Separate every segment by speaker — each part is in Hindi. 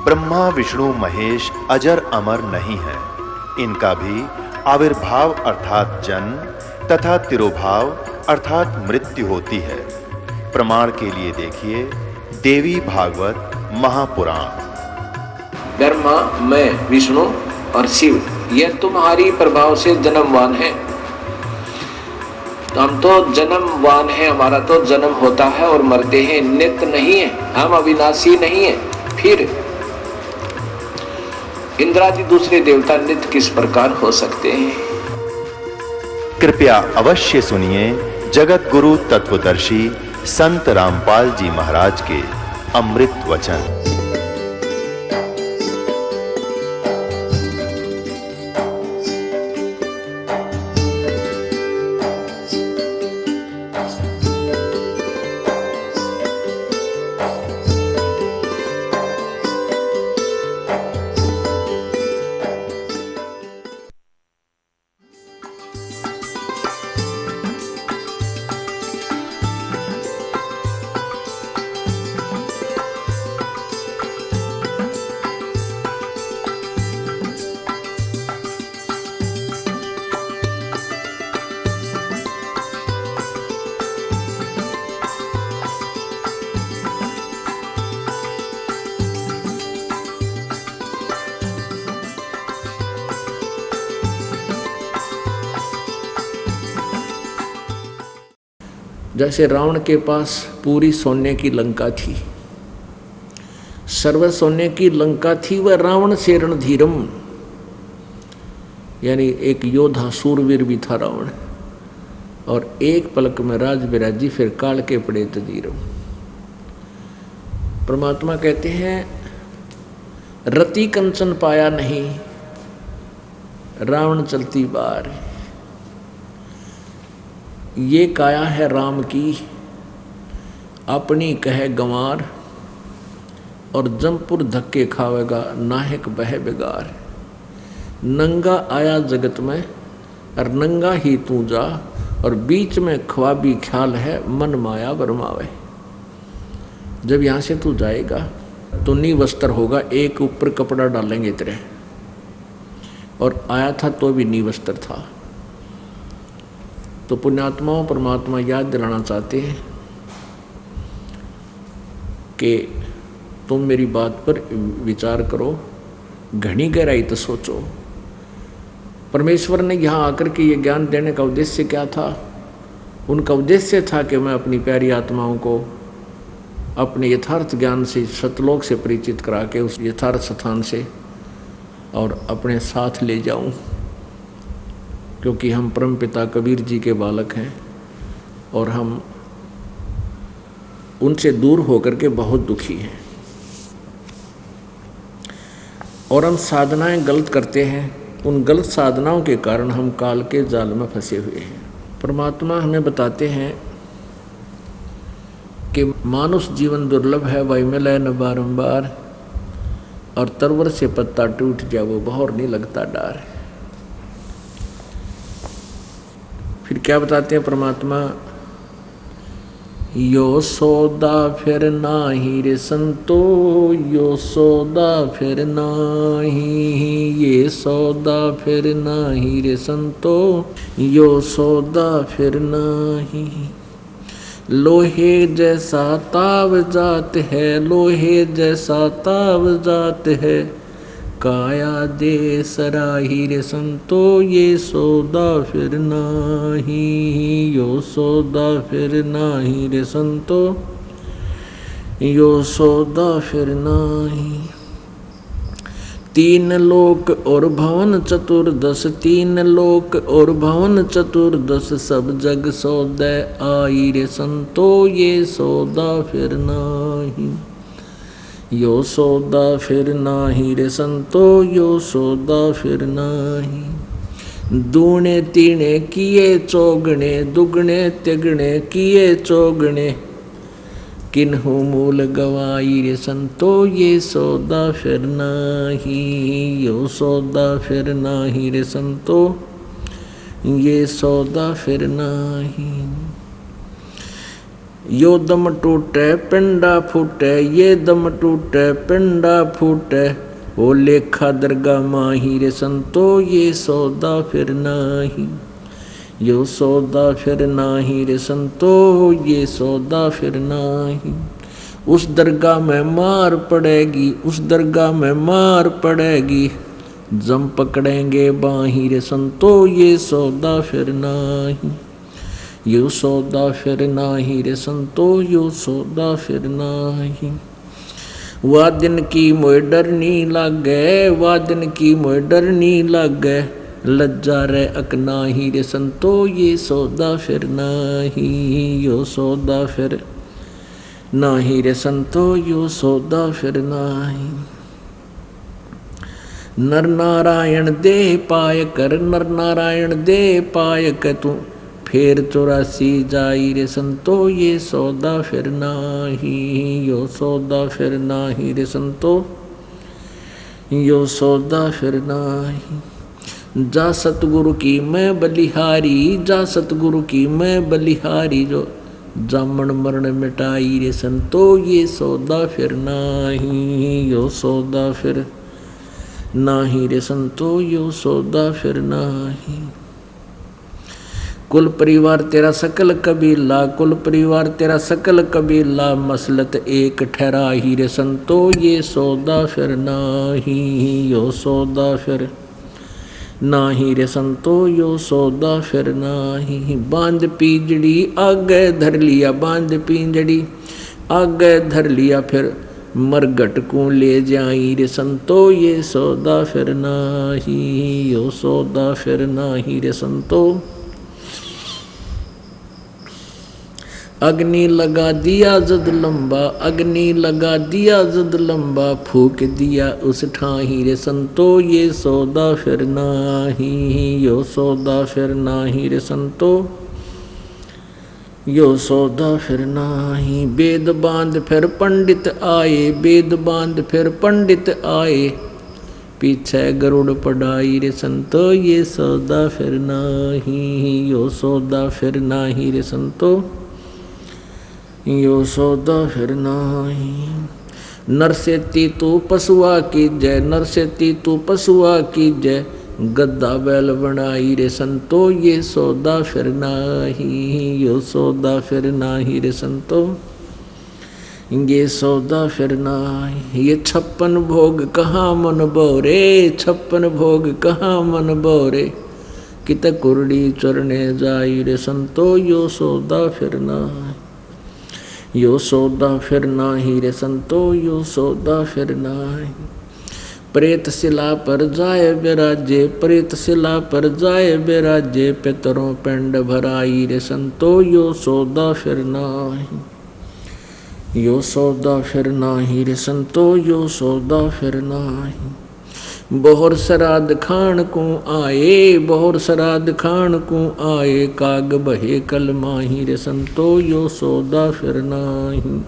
Speaker 1: ब्रह्मा विष्णु महेश अजर अमर नहीं है। इनका भी आविर्भाव अर्थात जन्म तथा तिरोभाव अर्थात मृत्यु होती है। प्रमाण के लिए देखिए देवी भागवत महापुराण।
Speaker 2: ब्रह्मा, मैं, विष्णु और शिव यह तुम्हारी प्रभाव से जन्मवान है। तो हम तो जन्मवान है, हमारा तो जन्म होता है और मरते हैं, नित्य नहीं है, हम अविनाशी नहीं है। फिर इंद्रादि दूसरे देवता नित्य किस प्रकार हो सकते हैं?
Speaker 1: कृपया अवश्य सुनिए जगत गुरु तत्वदर्शी संत रामपाल जी महाराज के अमृत वचन।
Speaker 2: जैसे रावण के पास पूरी सोने की लंका थी, सर्व सोने की लंका थी, वह रावण से रणधीरम, यानी एक योद्धा सूरवीर भी था रावण, और एक पलक में राज बिराजी फिर काल के पड़े तजीरम। परमात्मा कहते हैं रति कंचन पाया नहीं, रावण चलती बार। ये काया है राम की, अपनी कहे गंवार, और जमपुर धक्के खावेगा नाहक बह बेगार। नंगा आया जगत में और नंगा ही तू जा, और बीच में ख्वाबी ख्याल है मन माया बरमावे। जब यहाँ से तू जाएगा तो निवस्त्र होगा, एक ऊपर कपड़ा डालेंगे तेरे, और आया था तो भी निवस्त्र था। तो पुण्यात्माओं परमात्मा याद दिलाना चाहते हैं कि तुम मेरी बात पर विचार करो, घनी गहराई तो सोचो। परमेश्वर ने यहाँ आकर के ये ज्ञान देने का उद्देश्य क्या था? उनका उद्देश्य था कि मैं अपनी प्यारी आत्माओं को अपने यथार्थ ज्ञान से सतलोक से परिचित करा के उस यथार्थ स्थान से और अपने साथ ले जाऊं, क्योंकि हम परमपिता कबीर जी के बालक हैं और हम उनसे दूर होकर के बहुत दुखी हैं, और हम साधनाएं गलत करते हैं। उन गलत साधनाओं के कारण हम काल के जाल में फंसे हुए हैं। परमात्मा हमें बताते हैं कि मानुष जीवन दुर्लभ है, वही मिले न बारंबार, और तरवर से पत्ता टूट जाए वो बहर नहीं लगता डार। फिर क्या बताते हैं परमात्मा? यो सौदा फिर नाही रे संतो, यो सौदा फिर नाही, ये सौदा फिर नाही रे संतो, यो सौदा फिर नाही। लोहे जैसा ताव जात है, लोहे जैसा ताव जात है, काया दे सराही रे संतो, ये सौदा फिर नाही, यो सौदा फिर नाही रे संतो, यो सौदा फिर नाही। तीन लोक और भवन चतुर्दश, तीन लोक और भवन चतुर्दश, सब जग सौदे आई रे संतो, ये सौदा फिर नाही, यो सौदा फिर नाही रे संतो, यो सौदा फिर नाही। दूने तीने किए चौगने, दुगने तिगने किए चौगने, किन्हु मूल गवाई रे संतो, ये सौदा फिर नाही, यो सौदा फिर नाही रे संतो, ये सौदा फिर नाही। यो दम टूटे पिंडा फूटे, ये दम टूटे पिंडा फूटे, ओ लेखा दरगाह माही रे संतो, ये सौदा फिर नाही। यो सौदा फिर नाही रे संतो, ये सौदा फिर नाही। उस दरगाह में मार पड़ेगी, उस दरगाह में मार पड़ेगी, जम पकड़ेंगे बाही रे संतो, ये सौदा फिर नाही। यो सौदा फिर नाही रे संतो, यो सौदा फिर नाही। वह दिन की मोय डर नी लागे, वह दिन की मोय डर नी लागे, लज्जा रे अकनाही रे संतो, ये सौदा फिर नाही। यो सौदा फिर नाही रे संतो, यो सौदा फिर नाही। नर नारायण देह पाय कर, नर नारायण देह पाय कर, तू फेर 84 जाई रे संतो, ये सौदा फिर नाही। यो सौदा फिर नाही रे संतो, यो सौदा फिर नाही। जा सतगुरु की मैं बलिहारी, जा सतगुरु की मैं बलिहारी, जो जामन मरण मिटाई रे संतो, ये सौदा फिर नाही। यो सौदा फिर नाही रे संतो, यो सौदा फिर नाही। कुल परिवार तेरा सकल कबीला, कुल परिवार तेरा सकल कबीला, मसलत एक ठहराही रे संतो, ये सौदा फिर नाही। यो सौदा फिर नाही रे संतो, यो सौदा फिर नाही। बांध पीजड़ी आगे धर लिया, बांध पीजड़ी आगे धर लिया, फिर मरघट को ले जाई रे संतो, ये सौदा फिर नाही। यो सौदा फिर नाही रे संतो। अग्नि लगा दिया जद लंबा, अग्नि लगा दिया जद लंबा, फूक दिया उस ठाही रे संतो, ये सौदा फिर नाही। यो सौदा फिर नाही रे संतो, यो सौदा फिर नाही। वेद बांध फिर पंडित आए, वेद बांध फिर पंडित आए, पीछे गरुड़ पढ़ाई रे संतो, ये सौदा फिर नाही। यो सौदा फिर नाही रे संतो, यो सौदा फिर नाही। नर से तू पशुआ की जय, नर से तू पशुआ की जय, गद्दा बैल बनाई रे संतो, ये सौदा फिर नाही। यो सौदा फिर नाही रे संतो, ये सौदा फिर नाही। ये 56 भोग कहाँ मन बोरे, 56 भोग कहाँ मन बोरे, कित कुरड़ी चरने जाई रे संतो, यो सौदा फिर नाही। यो सौदा फिर नाही रे संतो, यो सौदा फिर नाही। प्रेत शिला पर जाए विराजे, प्रेत शिला पर जाए विराजे, पितरों पिंड भराई रे संतो, यो सौदा फिर नाही। यो सौदा फिर नाही रे संतो, यो सौदा फिर नाही। बोहर श्राद्ध खान को आए, बोहर श्राद्ध खान को आए, काग बहे कल माही रे संतो, यो सौदा फिर नाही।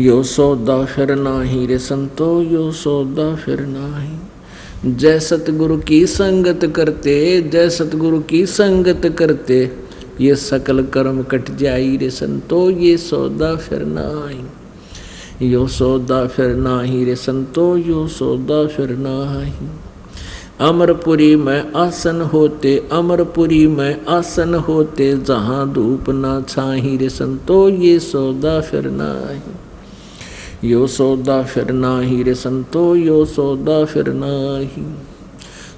Speaker 2: यो सौदा फिर नाही रे संतो, यो सौदा फिर नाही। जय सतगुरु की संगत करते, जय सतगुरु की संगत करते, ये सकल कर्म कट जाई रे संतो, ये सौदा फिर नाही। यो सौदा फिर नाही रे संतो, यो सौदा फिर नाही। अमरपुरी में आसन होते, अमरपुरी में आसन होते, जहाँ धूप ना छाही रे संतो, ये सौदा फिर नाही। यो सौदा फिर नाही रे संतो, यो सौदा फिर नाही।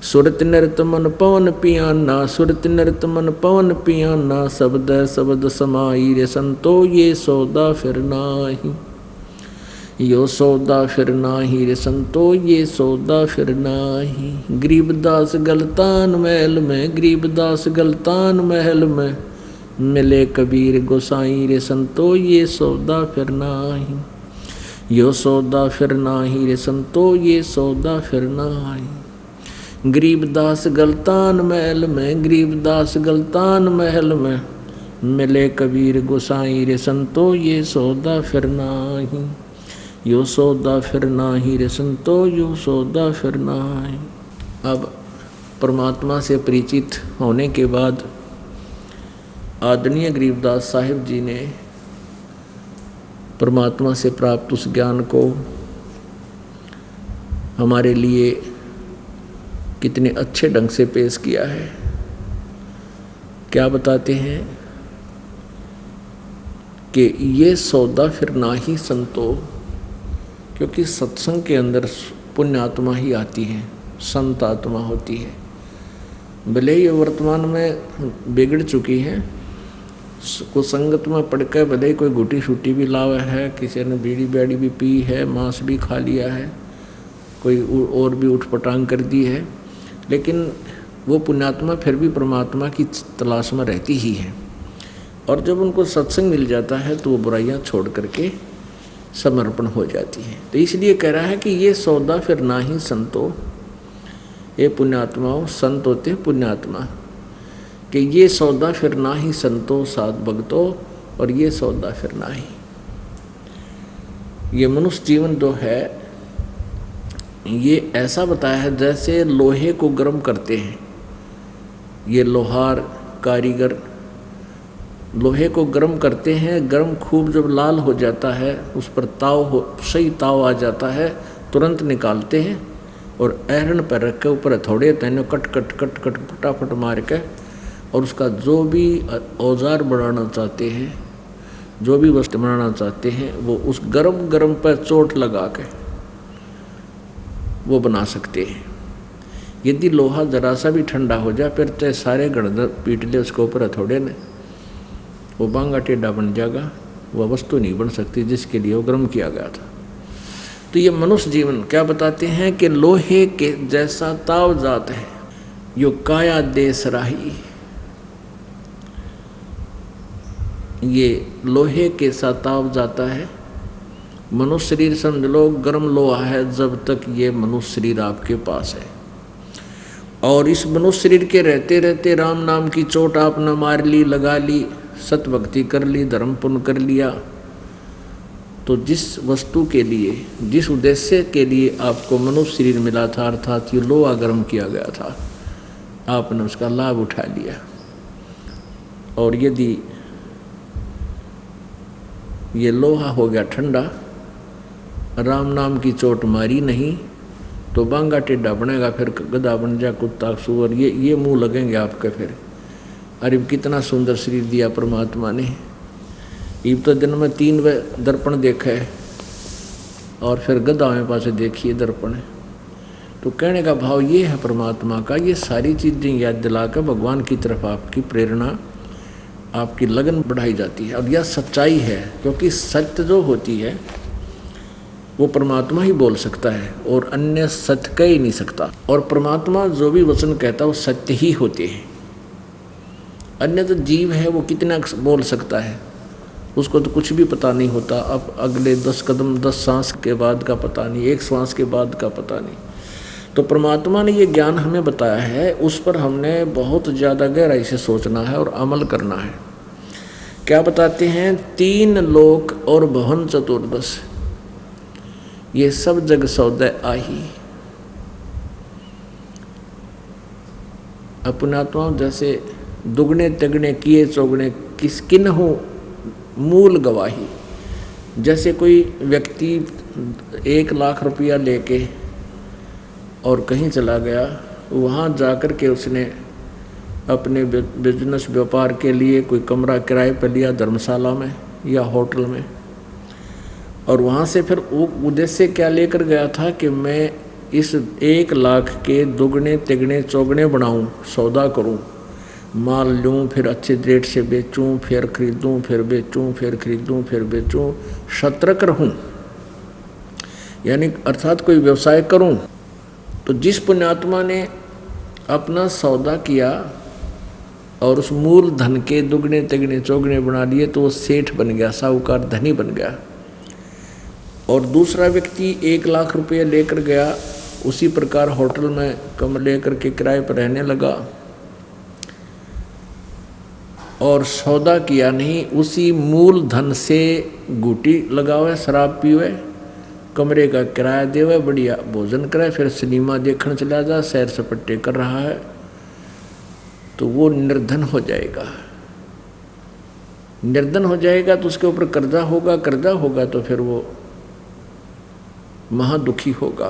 Speaker 2: सुरत नृत मन पवन पियाना, सुरत नृत मन पवन पियाना, शब्द शब्द समाई रे संतो, ये सौदा फिर नाही। यो सौदा फिर नाही रे संतो, ये सौदा फिर नाही। गरीबदास गलतान महल में, गरीबदास गलतान महल में, मिले कबीर गोसाई रे संतो, ये सौदा फिर नाही। यो सौदा फिर नाही रे संतो, ये सौदा फिर नाही। गरीबदास गलतान महल में, गरीबदास गलतान महल में, मिले कबीर गोसाई रे संतो, ये सौदा फिर नाही। यो सौदा फिर नाही रे संतो, यो सौदा फिर नाही। अब परमात्मा से परिचित होने के बाद आदरणीय गरीबदास साहिब जी ने परमात्मा से प्राप्त उस ज्ञान को हमारे लिए कितने अच्छे ढंग से पेश किया है। क्या बताते हैं कि ये सौदा फिर ना ही संतो, क्योंकि सत्संग के अंदर पुण्य आत्मा ही आती है, संत आत्मा होती है। भले ही वर्तमान में बिगड़ चुकी है, कुसंगत में पड़ कर भले ही कोई गुटी शूटी भी लावा है, किसी ने बीड़ी बैड़ी भी पी है, मांस भी खा लिया है, कोई और भी उठपटांग कर दी है, लेकिन वो पुण्यात्मा फिर भी परमात्मा की तलाश में रहती ही है। और जब उनको सत्संग मिल जाता है तो वो बुराइयां छोड़ करके समर्पण हो जाती है। तो इसलिए कह रहा है कि ये सौदा फिर ना ही संतो, ये पुण्यात्माओं, संत होते पुण्यात्मा, कि ये सौदा फिर ना ही संतो साध भक्तों, और ये सौदा फिर ना ही। ये मनुष्य जीवन जो है ये ऐसा बताया है जैसे लोहे को गर्म करते हैं। ये लोहार कारीगर लोहे को गर्म करते हैं, गर्म खूब जब लाल हो जाता है, उस पर सही ताव आ जाता है, तुरंत निकालते हैं और ऐरन पर रख के ऊपर थोड़े तेने कट कट कट कट फटाफट मार के, और उसका जो भी औजार बनाना चाहते हैं, जो भी वस्तु बनाना चाहते हैं, वो उस गर्म पर चोट लगा के वो बना सकते हैं। यदि लोहा जरा सा भी ठंडा हो जाए, फिर चाहे सारे गणधर पीट ले उसके ऊपर थोड़े ने, वो बांगा टेढ़ा बन जाएगा, वह वस्तु नहीं बन सकती जिसके लिए वो गर्म किया गया था। तो ये मनुष्य जीवन क्या बताते हैं कि लोहे के जैसा ताव जात है, यो काया देश राही। ये लोहे के साथ ताव जाता है। मनुष्य शरीर समझ लो गर्म लोहा है जब तक ये मनुष्य शरीर आपके पास है, और इस मनुष्य शरीर के रहते रहते राम नाम की चोट आपने मार ली, लगा ली, सतभक्ति कर ली, धर्म पुण्य कर लिया, तो जिस वस्तु के लिए, जिस उद्देश्य के लिए आपको मनुष्य शरीर मिला था, अर्थात ये लोहा गर्म किया गया था, आपने उसका लाभ उठा लिया। और यदि ये लोहा हो गया ठंडा, राम नाम की चोट मारी नहीं, तो बांगा टेढ़ा बनेगा, फिर गधा बन जा, कुत्ता सुअर, ये मुंह लगेंगे आपके। फिर अरे कितना सुंदर शरीर दिया परमात्मा ने। इब तो दिन में 3 दर्पण देखा है, और फिर गधा में पास देखिए दर्पण। तो कहने का भाव ये है परमात्मा का, ये सारी चीज़ें याद दिला कर भगवान की तरफ आपकी प्रेरणा, आपकी लगन बढ़ाई जाती है। और यह सच्चाई है, क्योंकि सत्य जो होती है वो परमात्मा ही बोल सकता है, और अन्य सत्य कह ही नहीं सकता। और परमात्मा जो भी वचन कहता है वो सत्य ही होते हैं। अन्य तो जीव है, वो कितना बोल सकता है, उसको तो कुछ भी पता नहीं होता। अब अगले 10 कदम 10 सांस के बाद का पता नहीं, 1 सांस के बाद का पता नहीं। तो परमात्मा ने ये ज्ञान हमें बताया है, उस पर हमने बहुत ज़्यादा गहराई से सोचना है और अमल करना है। क्या बताते हैं? 3 लोक और भवन चतुर्दश, ये सब जग सौदे आही। अपनात्माओं जैसे दुगने तगने किए चौगने किस किन्हु मूल गवाही। जैसे कोई व्यक्ति 1 लाख रुपया लेके और कहीं चला गया, वहाँ जाकर के उसने अपने बिजनेस व्यापार के लिए कोई कमरा किराए पर लिया, धर्मशाला में या होटल में, और वहाँ से फिर वो उद्देश्य क्या लेकर गया था कि मैं इस 1 लाख के दुगने तिगने चौगने बनाऊं, सौदा करूं, माल लूं, फिर अच्छे रेट से बेचूं, फिर खरीदूं, फिर बेचूं, फिर खरीदूं, फिर बेचूं, शतरक रहूं, यानी अर्थात कोई व्यवसाय करूं। तो जिस पुण्यात्मा ने अपना सौदा किया और उस मूल धन के दुगने तिगने चौगने बना लिए, तो वो सेठ बन गया, साहूकार, धनी बन गया। और दूसरा व्यक्ति 1 लाख रुपये लेकर गया, उसी प्रकार होटल में कमरे लेकर के किराए पर रहने लगा और सौदा किया नहीं, उसी मूल धन से गुटी लगावे, शराब पीवे, कमरे का किराया देवे, बढ़िया भोजन करे, फिर सिनेमा देखने चला जा, सैर सपट्टे कर रहा है, तो वो निर्धन हो जाएगा। निर्धन हो जाएगा तो उसके ऊपर कर्जा होगा तो फिर वो महादुखी होगा,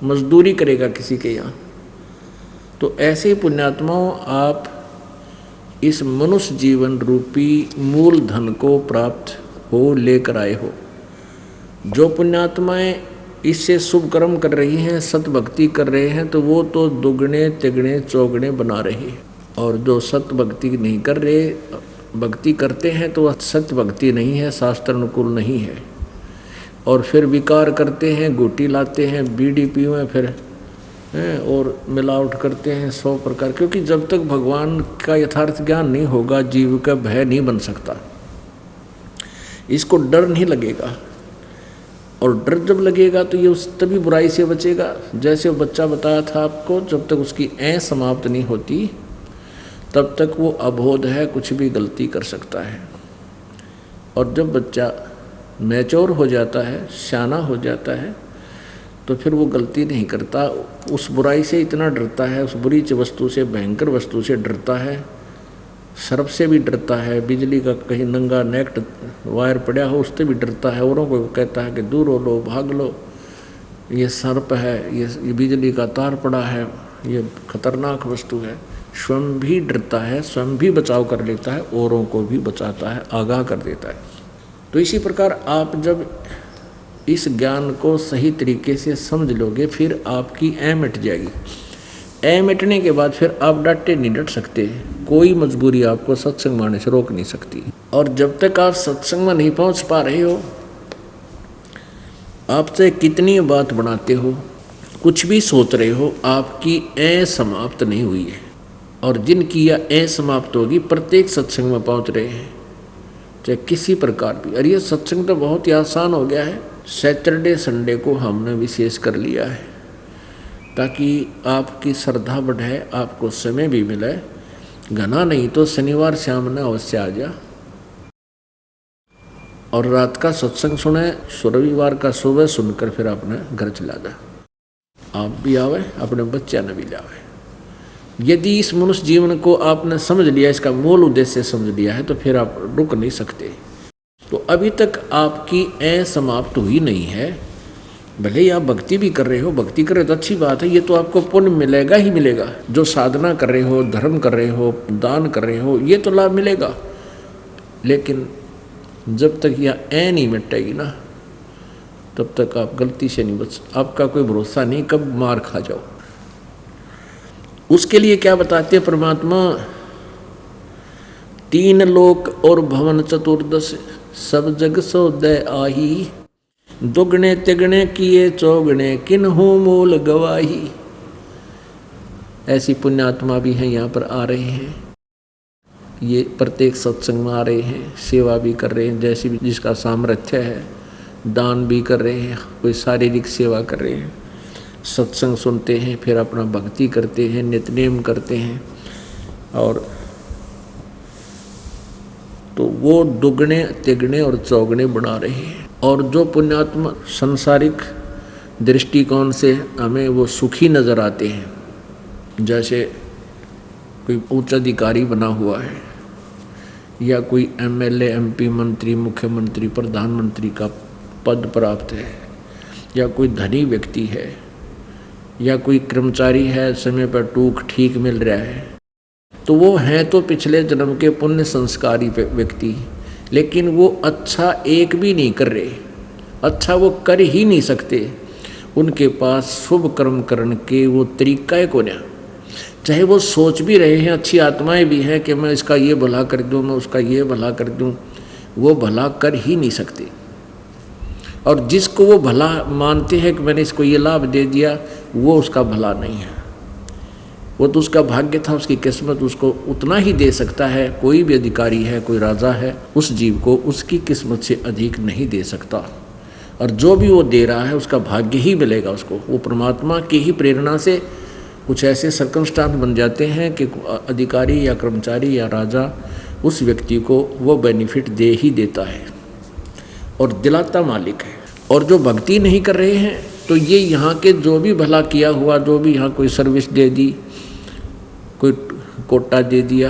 Speaker 2: मजदूरी करेगा किसी के यहाँ। तो ऐसे पुण्यात्माओं, आप इस मनुष्य जीवन रूपी मूल धन को प्राप्त हो लेकर आए हो। जो पुण्यात्माएं इससे शुभ कर्म कर रही हैं, सत भक्ति कर रहे हैं, तो वो तो दुगने तिगने चौगने बना रहे हैं। और जो सत भक्ति नहीं कर रहे, भक्ति करते हैं तो वह सत्य भक्ति नहीं है, शास्त्र अनुकूल नहीं है। और फिर विकार करते हैं, गुटी लाते हैं, बीड़ी पीवें फिर और मिलावट करते हैं 100 प्रकार। क्योंकि जब तक भगवान का यथार्थ ज्ञान नहीं होगा, जीव का भय नहीं बन सकता, इसको डर नहीं लगेगा। और डर जब लगेगा तो ये उस तभी बुराई से बचेगा। जैसे वो बच्चा बताया था आपको, जब तक उसकी ऐं समाप्त नहीं होती तब तक वो अबोध है, कुछ भी गलती कर सकता है। और जब बच्चा मैच्योर हो जाता है, सियाना हो जाता है, तो फिर वो गलती नहीं करता। उस बुराई से इतना डरता है, उस बुरी वस्तु से, भयंकर वस्तु से डरता है, सर्प से भी डरता है, बिजली का कहीं नंगा नेक्ट वायर पड़ा हो उससे भी डरता है। औरों को कहता है कि दूर हो लो, भाग लो, ये सर्प है, ये बिजली का तार पड़ा है, ये खतरनाक वस्तु है। स्वयं भी डरता है, स्वयं भी बचाव कर लेता है, औरों को भी बचाता है, आगाह कर देता है। तो इसी प्रकार आप जब इस ज्ञान को सही तरीके से समझ लोगे, फिर आपकी ऐं मिट जाएगी। ऐं मिटने के बाद फिर आप डटे नहीं डट सकते, कोई मजबूरी आपको सत्संग में आने से रोक नहीं सकती। और जब तक आप सत्संग में नहीं पहुंच पा रहे हो, आप चाहे कितनी बात बनाते हो, कुछ भी सोच रहे हो, आपकी ऐं समाप्त नहीं हुई है। और जिनकी यह ऐं समाप्त होगी, प्रत्येक सत्संग में पहुंच रहे हैं, चाहे किसी प्रकार भी। और ये सत्संग तो बहुत ही आसान हो गया है। सैटरडे संडे को हमने विशेष कर लिया है ताकि आपकी श्रद्धा बढ़े, आपको समय भी मिले। घना नहीं तो शनिवार शाम ने अवश्य आ जा और रात का सत्संग सुने, रविवार का सुबह सुनकर फिर अपने घर चला जा। आप भी आवे, अपने बच्चा ने भी लावे। यदि इस मनुष्य जीवन को आपने समझ लिया, इसका मूल उद्देश्य समझ लिया है, तो फिर आप रुक नहीं सकते। तो अभी तक आपकी ऐं समाप्त हुई नहीं है। भले ही आप भक्ति भी कर रहे हो, भक्ति कर रहे हो तो अच्छी बात है, ये तो आपको पुण्य मिलेगा ही मिलेगा। जो साधना कर रहे हो, धर्म कर रहे हो, दान कर रहे हो, ये तो लाभ मिलेगा। लेकिन जब तक यह ऐं नहीं मिटेगी ना, तब तक आप गलती से नहीं बच, आपका कोई भरोसा नहीं कब मार खा जाओ। उसके लिए क्या बताते हैं परमात्मा, 3 लोक और भवन चतुर्दश सब जग सोदय आही, दुगने तिगने किए चौगने किन्हु मूल गवाही। ऐसी पुण्यात्मा भी हैं, यहाँ पर आ रहे हैं, ये प्रत्येक सत्संग में आ रहे हैं, सेवा भी कर रहे हैं, जैसी भी जिसका सामर्थ्य है, दान भी कर रहे हैं, कोई शारीरिक सेवा कर रहे हैं, सत्संग सुनते हैं, फिर अपना भक्ति करते हैं, नित्यनेम करते हैं। और तो वो दुगने तिगने और चौगने बना रहे हैं। और जो पुण्यात्मा संसारिक दृष्टिकोण से हमें वो सुखी नज़र आते हैं, जैसे कोई उच्च अधिकारी बना हुआ है, या कोई एमएलए, एमपी, मंत्री, मुख्यमंत्री, प्रधानमंत्री का पद प्राप्त है, या कोई धनी व्यक्ति है, या कोई कर्मचारी है, समय पर टूक ठीक मिल रहा है, तो वो हैं तो पिछले जन्म के पुण्य संस्कारी व्यक्ति, लेकिन वो अच्छा एक भी नहीं कर रहे, अच्छा वो कर ही नहीं सकते। उनके पास शुभ कर्म करने के वो तरीका है को ना, चाहे वो सोच भी रहे हैं, अच्छी आत्माएं भी हैं कि मैं इसका ये भला कर दूं, मैं उसका ये भला कर दूं, वो भला कर ही नहीं सकते। और जिसको वो भला मानते हैं कि मैंने इसको ये लाभ दे दिया, वो उसका भला नहीं है, वो तो उसका भाग्य था, उसकी किस्मत उसको उतना ही दे सकता है। कोई भी अधिकारी है, कोई राजा है, उस जीव को उसकी किस्मत से अधिक नहीं दे सकता। और जो भी वो दे रहा है उसका भाग्य ही मिलेगा उसको। वो परमात्मा की ही प्रेरणा से कुछ ऐसे सर्कमस्टांस बन जाते हैं कि अधिकारी या कर्मचारी या राजा उस व्यक्ति को वो बेनिफिट दे ही देता है और दिलाता मालिक है। और जो भक्ति नहीं कर रहे हैं, तो ये यहाँ के जो भी भला किया हुआ, जो भी यहाँ कोई सर्विस दे दी, कोई कोटा दे दिया,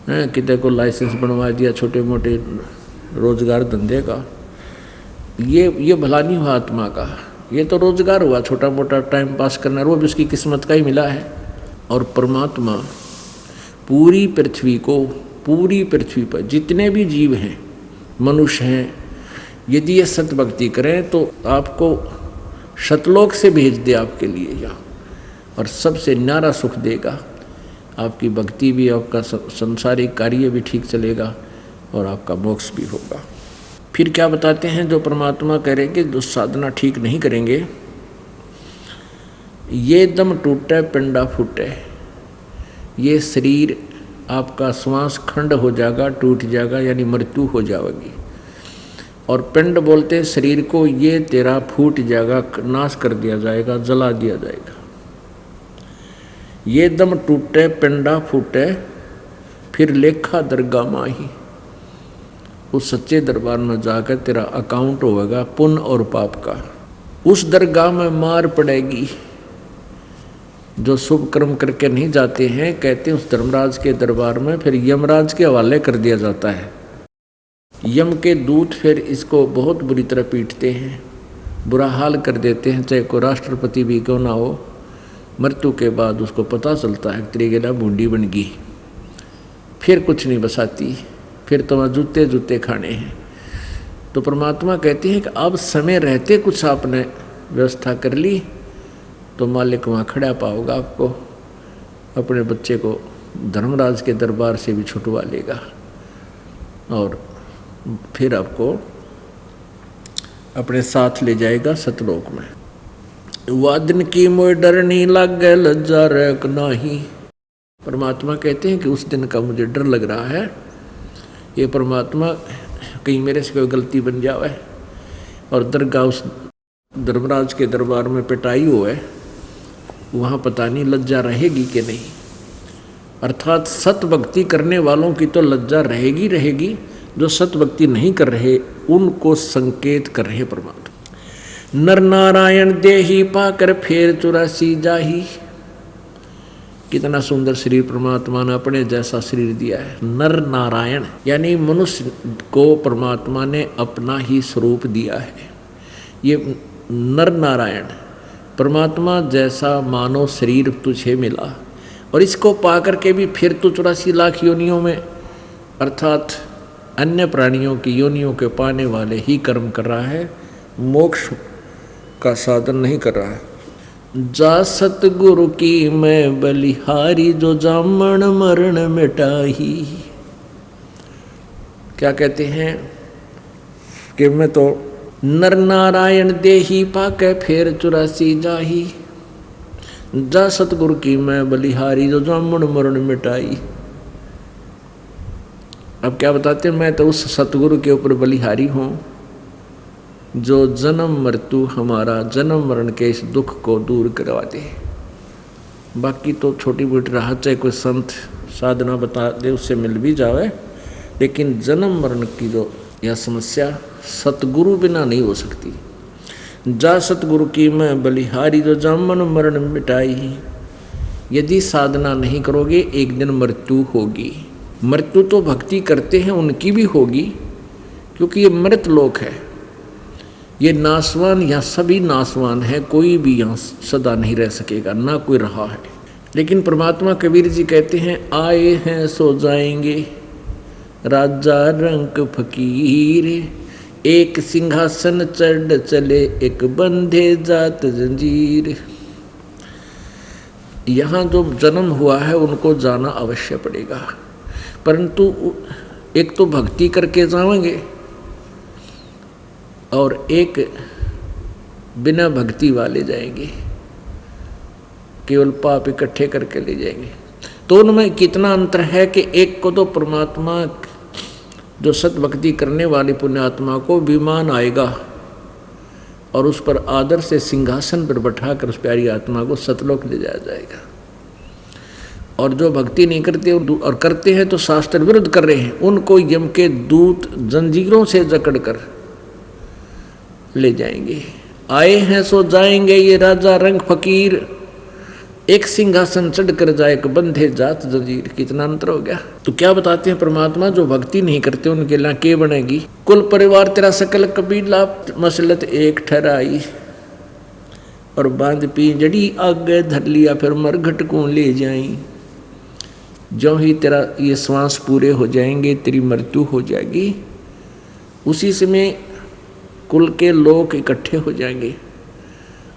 Speaker 2: कितने को लाइसेंस बनवा दिया छोटे मोटे रोजगार धंधे का। ये भला नहीं हुआ आत्मा का, ये तो रोजगार हुआ छोटा मोटा टाइम पास करना, वो भी उसकी किस्मत का ही मिला है। और परमात्मा पूरी पृथ्वी पर जितने भी जीव हैं, मनुष्य हैं, यदि ये सत भक्ति करें तो आपको शतलोक से भेज दे आपके लिए यहाँ, और सबसे न्यारा सुख देगा। आपकी भक्ति भी, आपका संसारिक कार्य भी ठीक चलेगा और आपका मोक्ष भी होगा। फिर क्या बताते हैं, जो परमात्मा करेंगे, जो साधना ठीक नहीं करेंगे, ये दम टूटे पिंडा फूटे, ये शरीर आपका श्वास खंड हो जाएगा, टूट जाएगा, यानी मृत्यु हो जाएगी। और पिंड बोलते शरीर को, ये तेरा फूट जाएगा, नाश कर दिया जाएगा, जला दिया जाएगा। ये दम टूटे पिंडा फूटे, फिर लेखा दरगाह माही, उस सच्चे दरबार में जाकर तेरा अकाउंट होगा पुण्य और पाप का। उस दरगाह में मार पड़ेगी। जो शुभ कर्म करके नहीं जाते हैं, कहते हैं उस धर्मराज के दरबार में फिर यमराज के हवाले कर दिया जाता है। यम के दूत फिर इसको बहुत बुरी तरह पीटते हैं, बुरा हाल कर देते हैं, चाहे कोई राष्ट्रपति भी क्यों ना हो। मृत्यु के बाद उसको पता चलता है त्रिगेला बूंदी बन गई, फिर कुछ नहीं बसाती, फिर तो वहाँ जूते जूते खाने हैं। तो परमात्मा कहते हैं कि अब समय रहते कुछ आपने व्यवस्था कर ली तो मालिक वहाँ खड़ा पाओगा, आपको अपने बच्चे को धर्मराज के दरबार से भी छुटवा लेगा और फिर आपको अपने साथ ले जाएगा सतलोक में। वादन की मोय डर नहीं लागे लज्जा रैक नाही। परमात्मा कहते हैं कि उस दिन का मुझे डर लग रहा है, ये परमात्मा कहीं मेरे से कोई गलती बन जावे और दरगाह उस धर्मराज के दरबार में पिटाई हो है, वहाँ पता नहीं लज्जा रहेगी कि नहीं। अर्थात सत भक्ति करने वालों की तो लज्जा रहेगी, जो सत भक्ति नहीं कर रहे उनको संकेत कर रहे परमात्मा। नर नारायण देही पाकर फेर 84 जाही। कितना सुंदर शरीर परमात्मा ने अपने जैसा शरीर दिया है। नर नारायण यानी मनुष्य को परमात्मा ने अपना ही स्वरूप दिया है। ये नर नारायण परमात्मा जैसा मानव शरीर तुझे मिला और इसको पा करके भी फिर तो 84 लाख योनियों में अर्थात अन्य प्राणियों की योनियों के पाने वाले ही कर्म कर रहा है, मोक्ष का साधन नहीं कर रहा है। जा सतगुरु की मैं बलिहारी, जो जामन मरण मिटाही। क्या कहते हैं कि मैं तो नर नारायण देही पाके फेर 84 जाही। जा सतगुरु की मैं बलिहारी, जो जामन मरण मिटाई। अब क्या बताते हैं, मैं तो उस सतगुरु के ऊपर बलिहारी हूँ जो जन्म मृत्यु हमारा जन्म मरण के इस दुख को दूर करवा दे। बाकी तो छोटी मोटी राहत चाहे कोई संत साधना बता दे उससे मिल भी जावे, लेकिन जन्म मरण की जो यह समस्या सतगुरु बिना नहीं हो सकती। जा सतगुरु की मैं बलिहारी, जो जामन मरण मिटाई। यदि साधना नहीं करोगे एक दिन मृत्यु होगी। मृत्यु तो भक्ति करते हैं उनकी भी होगी, क्योंकि ये मृत लोक है, ये नासवान, यहाँ सभी नासवान है, कोई भी यहाँ सदा नहीं रह सकेगा, ना कोई रहा है। लेकिन परमात्मा कबीर जी कहते हैं आए हैं सो जाएंगे, राजा रंक फकीर, एक सिंहासन चढ़ चले एक बंधे जात जंजीर। यहाँ जो जन्म हुआ है उनको जाना अवश्य पड़ेगा, परंतु एक तो भक्ति करके जाएंगे और एक बिना भक्ति वाले जाएंगे, केवल पाप इकट्ठे करके ले जाएंगे। तो उनमें कितना अंतर है कि एक को तो परमात्मा जो सत भक्ति करने वाली पुण्यात्मा को विमान आएगा और उस पर आदर से सिंहासन पर बैठाकर उस प्यारी आत्मा को सतलोक ले जाया जाएगा। और जो भक्ति नहीं करते और करते हैं तो शास्त्र विरुद्ध कर रहे हैं, उनको यम के दूत जंजीरों से जकड़ कर ले जाएंगे। आए हैं सो जाएंगे ये राजा रंग फकीर, एक सिंहासन चढ़ कर जाए एक बंधे जात जंजीर, कितना अंतर हो गया। तो क्या बताते हैं परमात्मा, जो भक्ति नहीं करते उनके लिए के बनेगी। कुल परिवार तेरा सकल कबीला मसलत एक ठहराई, और बांध पिंजड़ी आगे धर लिया फिर मरघट को ले जाई। जो ही तेरा ये श्वास पूरे हो जाएंगे तेरी मृत्यु हो जाएगी, उसी समय कुल के लोग इकट्ठे हो जाएंगे,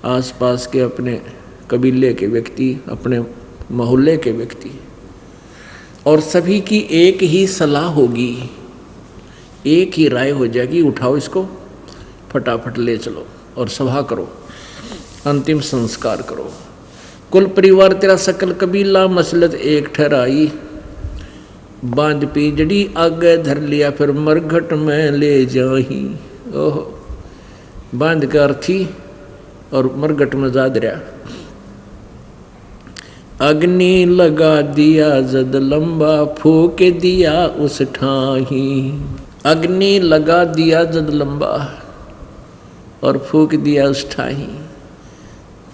Speaker 2: आसपास के अपने कबीले के व्यक्ति, अपने मोहल्ले के व्यक्ति, और सभी की एक ही सलाह होगी, एक ही राय हो जाएगी, उठाओ इसको फटाफट ले चलो और सभा करो, अंतिम संस्कार करो। कुल परिवार तेरा सकल कबीला मसलत एक ठहराई, बांध पिंजड़ी आगे धर लिया फिर मरघट में ले जाही। ओहो, बांध का अर्थी और मरघट में जा दरिया। अग्नि लगा दिया जद लंबा फूक दिया उस ठाही। अग्नि लगा दिया जद लंबा और फूक दिया उस ठाही।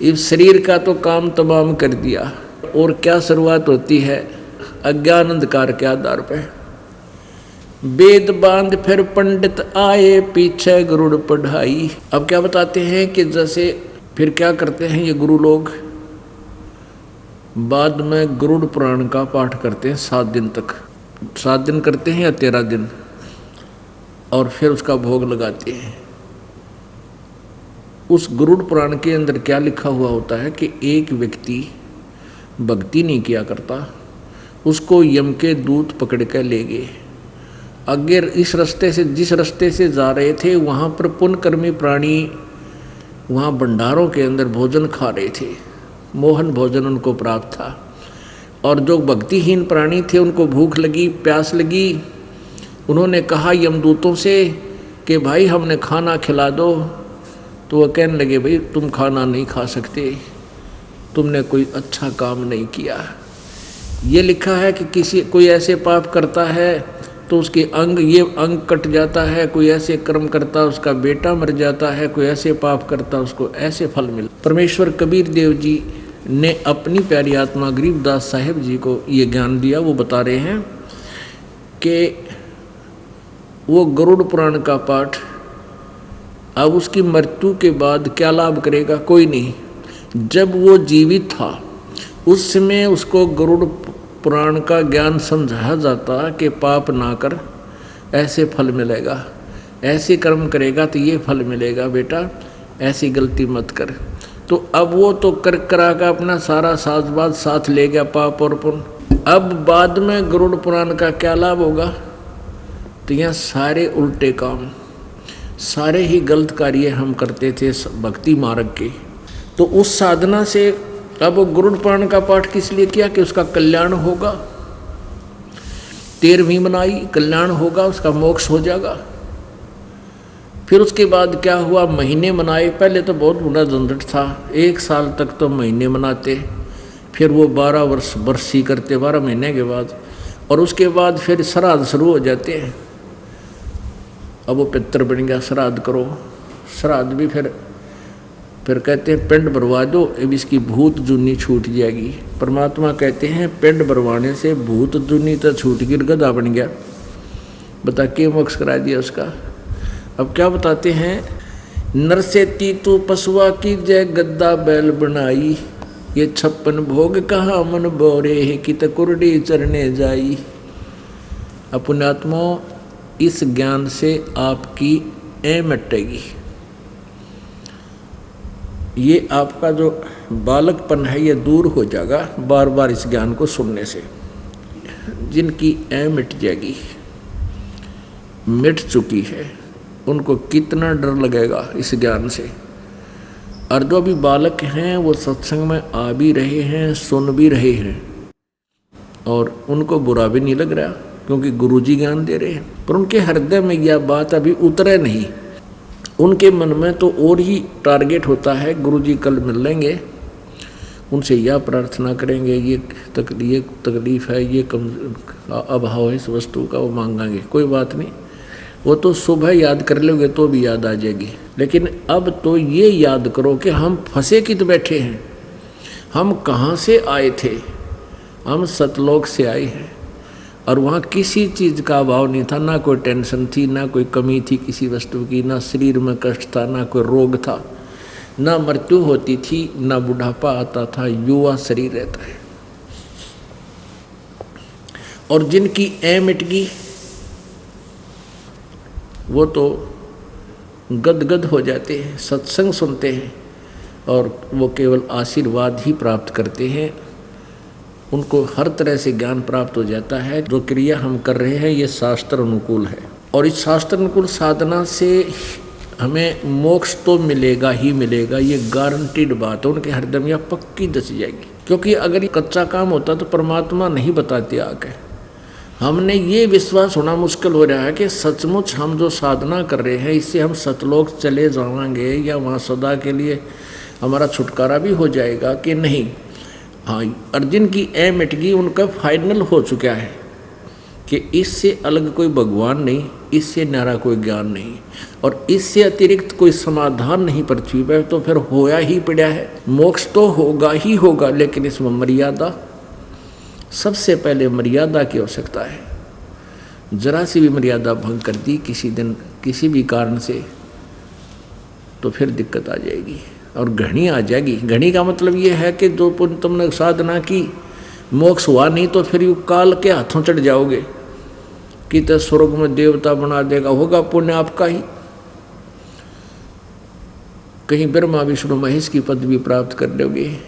Speaker 2: इस शरीर का तो काम तमाम कर दिया, और क्या शुरुआत होती है अज्ञान अंधकार के आधार पे। वेद बांध फिर पंडित आए पीछे गरुड़ पढ़ाई। अब क्या बताते हैं कि जैसे फिर क्या करते हैं ये गुरु लोग, बाद में गरुड़ पुराण का पाठ करते हैं 7 दिन तक, 7 दिन करते हैं या 13 दिन, और फिर उसका भोग लगाते हैं। उस गरुड़ पुराण के अंदर क्या लिखा हुआ होता है कि एक व्यक्ति भक्ति नहीं किया करता, उसको यम के दूत पकड़ कर ले गए। अगर इस रास्ते से, जिस रास्ते से जा रहे थे वहाँ पर पुण्यकर्मी प्राणी वहाँ भंडारों के अंदर भोजन खा रहे थे, मोहन भोजन उनको प्राप्त था। और जो भक्तिहीन प्राणी थे उनको भूख लगी, प्यास लगी, उन्होंने कहा यमदूतों से कि भाई हमने खाना खिला दो। तो वह कहने लगे भाई तुम खाना नहीं खा सकते, तुमने कोई अच्छा काम नहीं किया। ये लिखा है कि कोई ऐसे पाप करता है तो उसके अंग कट जाता है, कोई ऐसे कर्म करता उसका बेटा मर जाता है, कोई ऐसे पाप करता उसको ऐसे फल मिल। परमेश्वर कबीर देव जी ने अपनी प्यारी आत्मा गरीबदास साहिब जी को ये ज्ञान दिया। वो बता रहे हैं कि वो गरुड़ पुराण का पाठ अब उसकी मृत्यु के बाद क्या लाभ करेगा, कोई नहीं। जब वो जीवित था उस समय उसको गरुड़ पुराण का ज्ञान समझाया जाता कि पाप ना कर, ऐसे फल मिलेगा, ऐसे कर्म करेगा तो ये फल मिलेगा बेटा, ऐसी गलती मत कर। तो अब वो तो कर करा का अपना सारा साजबाज साथ ले गया, पाप और पुण्य। अब बाद में गरुड़ पुराण का क्या लाभ होगा, तो यहाँ सारे उल्टे काम, सारे ही गलत कार्य हम करते थे भक्ति मार्ग के। तो उस साधना से अब गरुड़ पुराण का पाठ किस लिए किया कि उसका कल्याण होगा। 13वीं मनाई, कल्याण होगा, उसका मोक्ष हो जाएगा। फिर उसके बाद क्या हुआ, महीने मनाए। पहले तो बहुत बड़ा झंझट था, 1 साल तक तो महीने मनाते, फिर वो 12 वर्ष बरसी करते 12 महीने के बाद, और उसके बाद फिर श्राद्ध शुरू हो जाते हैं। अब वो पितर बन गया, श्राद्ध करो। श्राद्ध भी फिर कहते हैं पिंड भरवा दो, अब इसकी भूत जुनी छूट जाएगी। परमात्मा कहते हैं पिंड भरवाने से भूत जुनी तो छूट गिर गधा बन गया। बता के मोक्ष करा दिया उसका। अब क्या बताते हैं, नर से तीतु पशुआ की जय गद्दा बैल बनाई, ये 56 भोग कहाँ मन बोरे है कि तकुरडी चरने जाई। पुण्यात्मा, इस ज्ञान से आपकी मिटेगी। ये आपका जो बालकपन है ये दूर हो जाएगा बार बार इस ज्ञान को सुनने से। जिनकी मिट जाएगी, मिट चुकी है, उनको कितना डर लगेगा इस ज्ञान से। और जो भी बालक हैं वो सत्संग में आ भी रहे हैं, सुन भी रहे हैं, और उनको बुरा भी नहीं लग रहा क्योंकि गुरुजी ज्ञान दे रहे हैं। पर उनके हृदय में यह बात अभी उतरे नहीं। उनके मन में तो और ही टारगेट होता है, गुरुजी कल मिल लेंगे, उनसे यह प्रार्थना करेंगे, ये तकलीफ है, ये कम अभाव है इस वस्तु का, वो मांगेंगे। कोई बात नहीं, वो तो सुबह याद कर लोगे तो भी याद आ जाएगी। लेकिन अब तो ये याद करो कि हम फंसे कित बैठे हैं, हम कहाँ से आए थे? हम सतलोक से आए हैं, और वहाँ किसी चीज़ का अभाव नहीं था, ना कोई टेंशन थी, ना कोई कमी थी किसी वस्तु की, ना शरीर में कष्ट था, ना कोई रोग था, ना मृत्यु होती थी, ना बुढ़ापा आता था, युवा शरीर रहता है। और जिनकी ऐ मिट गई वो तो गदगद हो जाते हैं, सत्संग सुनते हैं और वो केवल आशीर्वाद ही प्राप्त करते हैं। उनको हर तरह से ज्ञान प्राप्त हो जाता है। जो क्रिया हम कर रहे हैं ये शास्त्र अनुकूल है, और इस शास्त्र अनुकूल साधना से हमें मोक्ष तो मिलेगा ही मिलेगा, ये गारंटीड बात है। उनके हृदय में पक्की दसी जाएगी, क्योंकि अगर ये कच्चा काम होता तो परमात्मा नहीं बताते आके। हमने ये विश्वास होना मुश्किल हो रहा है कि सचमुच हम जो साधना कर रहे हैं इससे हम सतलोक चले जाएंगे या वहाँ सदा के लिए हमारा छुटकारा भी हो जाएगा कि नहीं। हाँ, अर्जुन की ऐ मिट गई, उनका फाइनल हो चुका है कि इससे अलग कोई भगवान नहीं, इससे न्यारा कोई ज्ञान नहीं, और इससे अतिरिक्त कोई समाधान नहीं पृथ्वी पर। तो फिर होया ही पड़ा है, मोक्ष तो होगा ही होगा, लेकिन इसमें मर्यादा, सबसे पहले मर्यादा की आवश्यकता है। जरा सी भी मर्यादा भंग कर दी किसी दिन किसी भी कारण से तो फिर दिक्कत आ जाएगी और घनी आ जाएगी। घनी का मतलब ये है कि जो पुण्य तुमने साधना की, मोक्ष हुआ नहीं तो फिर यू काल के हाथों चढ़ जाओगे कि तो स्वर्ग में देवता बना देगा, होगा पुण्य आपका ही। कहीं ब्रह्मा विष्णु महेश की पदवी प्राप्त कर लोगे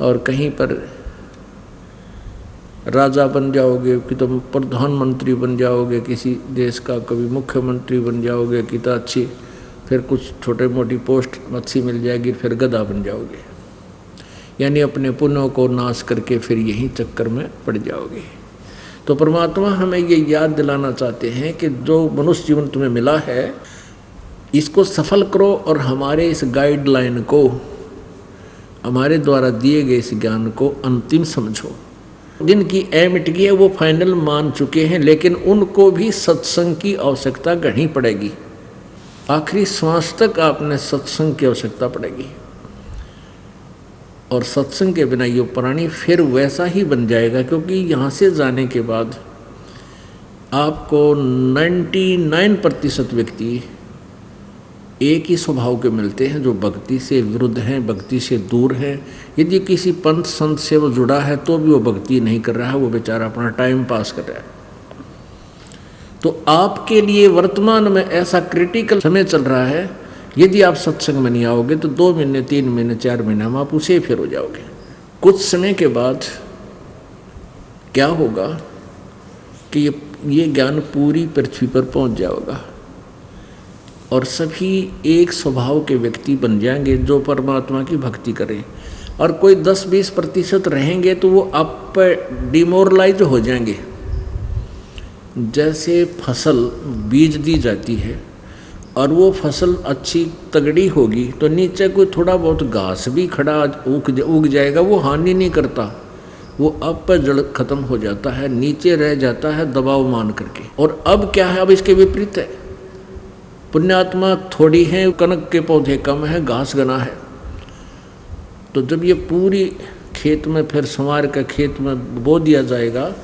Speaker 2: और कहीं पर राजा बन जाओगे कि तुम प्रधानमंत्री बन जाओगे किसी देश का, कभी मुख्यमंत्री बन जाओगे कि तो अच्छी, फिर कुछ छोटे मोटी पोस्ट अच्छी मिल जाएगी, फिर गधा बन जाओगे। यानी अपने पुण्यों को नाश करके फिर यही चक्कर में पड़ जाओगे। तो परमात्मा हमें ये याद दिलाना चाहते हैं कि जो मनुष्य जीवन तुम्हें मिला है इसको सफल करो, और हमारे इस गाइडलाइन को, हमारे द्वारा दिए गए इस ज्ञान को अंतिम समझो। जिनकी ऐ मिट गई है वो फाइनल मान चुके हैं, लेकिन उनको भी सत्संग की आवश्यकता घनी पड़ेगी। आखिरी श्वास तक आपने सत्संग की आवश्यकता पड़ेगी, और सत्संग के बिना ये प्राणी फिर वैसा ही बन जाएगा। क्योंकि यहाँ से जाने के बाद आपको 99% व्यक्ति एक ही स्वभाव के मिलते हैं, जो भक्ति से विरुद्ध हैं, भक्ति से दूर हैं। यदि किसी पंथ संत से वो जुड़ा है तो भी वो भक्ति नहीं कर रहा है, वो बेचारा अपना टाइम पास कर रहा है। तो आपके लिए वर्तमान में ऐसा क्रिटिकल समय चल रहा है, यदि आप सत्संग में नहीं आओगे तो 2 महीने 3 महीने 4 महीने में आप उसे फिर हो जाओगे। कुछ समय के बाद क्या होगा कि ये ज्ञान पूरी पृथ्वी पर पहुंच जाएगा और सभी एक स्वभाव के व्यक्ति बन जाएंगे जो परमात्मा की भक्ति करें। और कोई 10-20% रहेंगे तो वो आप डिमोरलाइज हो जाएंगे। जैसे फसल बीज दी जाती है और वो फसल अच्छी तगड़ी होगी तो नीचे कोई थोड़ा बहुत घास भी खड़ा उग जाएगा, वो हानि नहीं करता, वो अब पर जड़ खत्म हो जाता है, नीचे रह जाता है दबाव मान करके। और अब क्या है, अब इसके विपरीत है। पुण्यात्मा थोड़ी है, कनक के पौधे कम है, घास घना है। तो जब ये पूरी खेत में फिर संवार का खेत में बो दिया जाएगा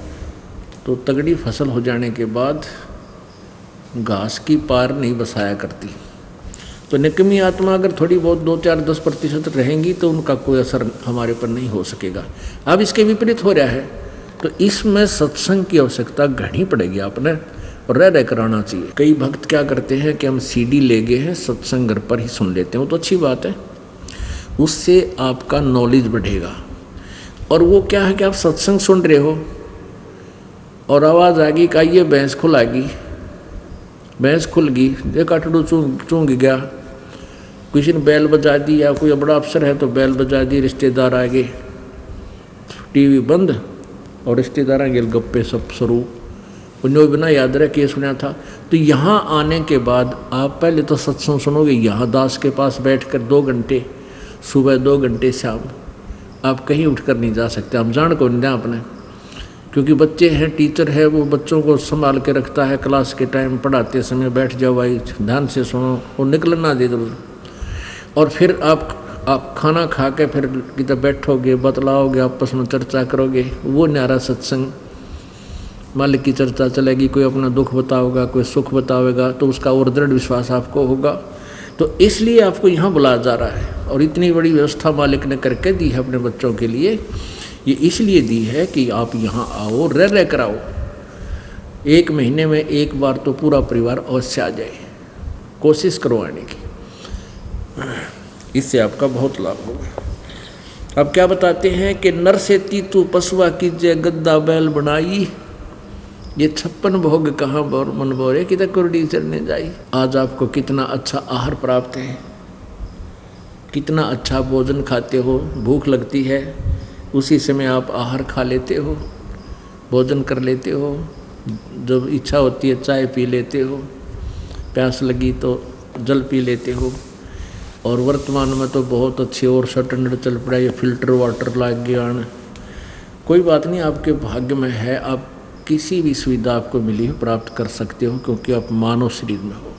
Speaker 2: तो तगड़ी फसल हो जाने के बाद घास की पार नहीं बसाया करती। तो निकमी आत्मा अगर थोड़ी बहुत 2-4-10% रहेंगी तो उनका कोई असर हमारे पर नहीं हो सकेगा। अब इसके विपरीत हो रहा है, तो इसमें सत्संग की आवश्यकता घनी पड़ेगी आपने, और रह कराना चाहिए। कई भक्त क्या करते हैं कि हम CD ले गए हैं, सत्संग घर पर ही सुन लेते हैं, वो तो अच्छी बात है, उससे आपका नॉलेज बढ़ेगा। और वो क्या है कि आप सत्संग सुन रहे हो और आवाज़ आ गई का ये भैंस खुलागी, भैंस खुल गई, देखा टड़ू चूंग गया, किसी ने बैल बजा दी, या कोई बड़ा अफसर है तो बैल बजा दी, रिश्तेदार आ गए, TV बंद और रिश्तेदार आ गए, गप्पे सब शुरू, उन्हें बिना याद रहे के सुना था। तो यहाँ आने के बाद आप पहले तो सत्संग सुनोगे, यहाँ दास के पास बैठकर 2 घंटे, सुबह 2 घंटे शाम, आप कहीं उठकर नहीं जा सकते। हम जान को नहीं आपने, क्योंकि बच्चे हैं, टीचर है, वो बच्चों को संभाल के रखता है, क्लास के टाइम पढ़ाते समय बैठ जाओ भाई, ध्यान से सुनो और निकलना दे दो। और फिर आप आप खाना खा के फिर किधर बैठोगे, बतलाओगे, आपस में चर्चा करोगे, वो न्यारा सत्संग। मालिक की चर्चा चलेगी, कोई अपना दुख बताओगा, कोई सुख बतावेगा, तो उसका और दृढ़ विश्वास आपको होगा। तो इसलिए आपको यहाँ बुलाया जा रहा है। और इतनी बड़ी व्यवस्था मालिक ने करके दी है अपने बच्चों के लिए। ये इसलिए दी है कि आप यहाँ आओ, रह कर आओ। 1 महीने में एक बार तो पूरा परिवार अवश्य आ जाए, कोशिश करो आने की, इससे आपका बहुत लाभ होगा। अब क्या बताते हैं कि नर से तीतु पशुआ कीजिए, गद्दा बैल बनाई, ये 56 भोग कहाँ मन बोरे कि कुरडी चढ़ने जाई। आज आपको कितना अच्छा आहार प्राप्त है, कितना अच्छा भोजन खाते हो। भूख लगती है, उसी समय आप आहार खा लेते हो, भोजन कर लेते हो। जब इच्छा होती है चाय पी लेते हो, प्यास लगी तो जल पी लेते हो। और वर्तमान में तो बहुत अच्छे और स्टैंडर्ड चल पड़ा, ये फिल्टर वाटर लाग गया। कोई बात नहीं, आपके भाग्य में है, आप किसी भी सुविधा आपको मिली हो प्राप्त कर सकते हो, क्योंकि आप मानव शरीर में हो।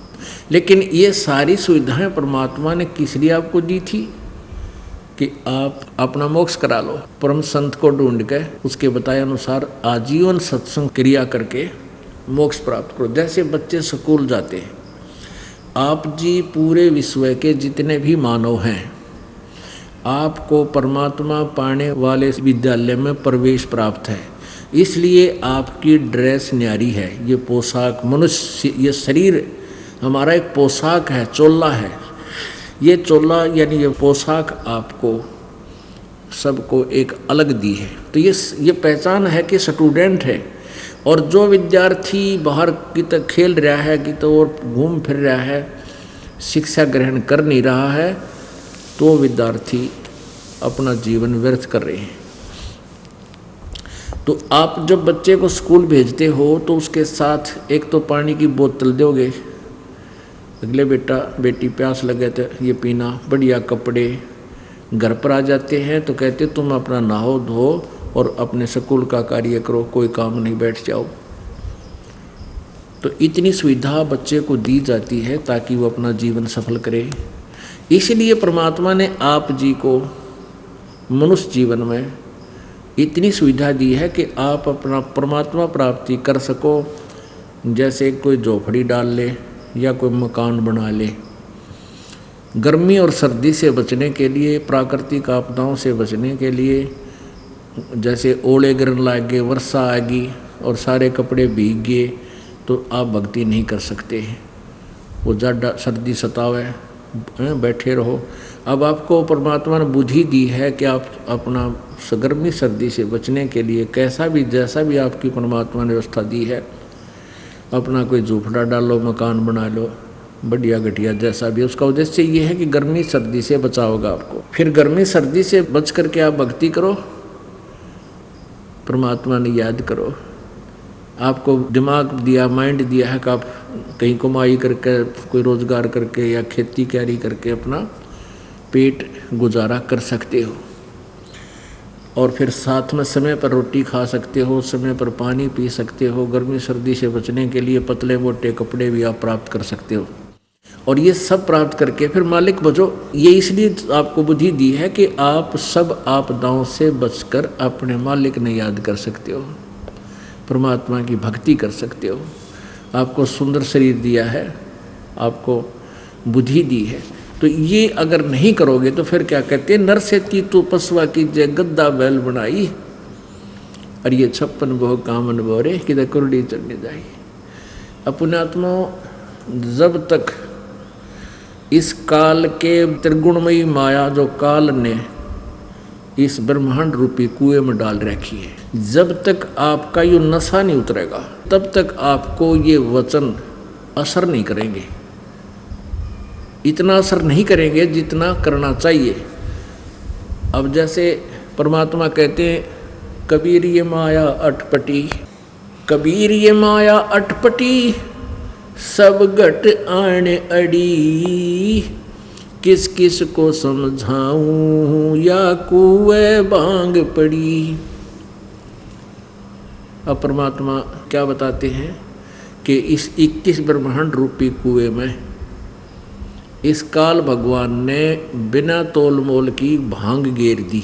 Speaker 2: लेकिन ये सारी सुविधाएं परमात्मा ने किस लिए आपको दी थी कि आप अपना मोक्ष करा लो। परम संत को ढूंढ के उसके बताए अनुसार आजीवन सत्संग क्रिया करके मोक्ष प्राप्त करो। जैसे बच्चे स्कूल जाते हैं, आप जी पूरे विश्व के जितने भी मानव हैं, आपको परमात्मा पाने वाले विद्यालय में प्रवेश प्राप्त है। इसलिए आपकी ड्रेस न्यारी है। ये पोशाक मनुष्य, ये शरीर हमारा एक पोशाक है, चोला है। ये चोला यानी ये पोशाक आपको सबको एक अलग दी है। तो ये पहचान है कि स्टूडेंट है। और जो विद्यार्थी बाहर की तक खेल रहा है, कि तो और घूम फिर रहा है, शिक्षा ग्रहण कर नहीं रहा है, तो विद्यार्थी अपना जीवन व्यर्थ कर रहे हैं। तो आप जब बच्चे को स्कूल भेजते हो तो उसके साथ एक तो पानी की बोतल दोगे, अगले बेटा बेटी प्यास लगे तो ये पीना, बढ़िया कपड़े। घर पर आ जाते हैं तो कहते तुम अपना नहाओ धो और अपने स्कूल का कार्य करो, कोई काम नहीं, बैठ जाओ। तो इतनी सुविधा बच्चे को दी जाती है ताकि वो अपना जीवन सफल करे। इसलिए परमात्मा ने आप जी को मनुष्य जीवन में इतनी सुविधा दी है कि आप अपना परमात्मा प्राप्ति कर सको। जैसे कोई झोपड़ी डाल ले या कोई मकान बना ले। गर्मी और सर्दी से बचने के लिए, प्राकृतिक आपदाओं से बचने के लिए, जैसे ओले गिरने लगे, वर्षा आएगी और सारे कपड़े भीग गए, तो आप भक्ति नहीं कर सकते। वो ज़्यादा सर्दी सतावे, बैठे रहो। अब आपको परमात्मा ने बुद्धि दी है कि आप अपना गर्मी सर्दी से बचने के लिए कैसा भी, जैसा भी आपकी परमात्मा ने व्यवस्था दी है, अपना कोई झूपड़ा डालो, मकान बना लो, बढ़िया घटिया जैसा भी। उसका उद्देश्य ये है कि गर्मी सर्दी से बचाओगा आपको। फिर गर्मी सर्दी से बच करके आप भक्ति करो, परमात्मा ने याद करो। आपको दिमाग दिया, माइंड दिया है कि आप कहीं कमाई करके, कोई रोजगार करके या खेती क्यारी करके अपना पेट गुजारा कर सकते हो। और फिर साथ में समय पर रोटी खा सकते हो, समय पर पानी पी सकते हो। गर्मी सर्दी से बचने के लिए पतले मोटे कपड़े भी आप प्राप्त कर सकते हो। और ये सब प्राप्त करके फिर मालिक बचो। ये इसलिए आपको बुद्धि दी है कि आप सब आपदाओं से बचकर अपने मालिक ने याद कर सकते हो, परमात्मा की भक्ति कर सकते हो। आपको सुंदर शरीर दिया है, आपको बुद्धि दी है। तो ये अगर नहीं करोगे तो फिर क्या कहते हैं, नर से तीतु पशुआ कीजिए, गद्दा बैल बनाई, और ये 56 भोग कामन बोरे कि कुरडी चढ़ने जाई। अपनात्मा जब तक इस काल के त्रिगुणमयी माया जो काल ने इस ब्रह्मांड रूपी कुएं में डाल रखी है, जब तक आपका ये नशा नहीं उतरेगा तब तक आपको ये वचन असर नहीं करेंगे। इतना असर नहीं करेंगे जितना करना चाहिए। अब जैसे परमात्मा कहते हैं, कबीर ये माया अटपटी, कबीर ये माया अटपटी, सब घट आने अड़ी, किस किस को समझाऊं या कुएं भांग पड़ी। अब परमात्मा क्या बताते हैं कि इस 21 ब्रह्मांड रूपी कुएं में इस काल भगवान ने बिना तोल मोल की भांग गेर दी,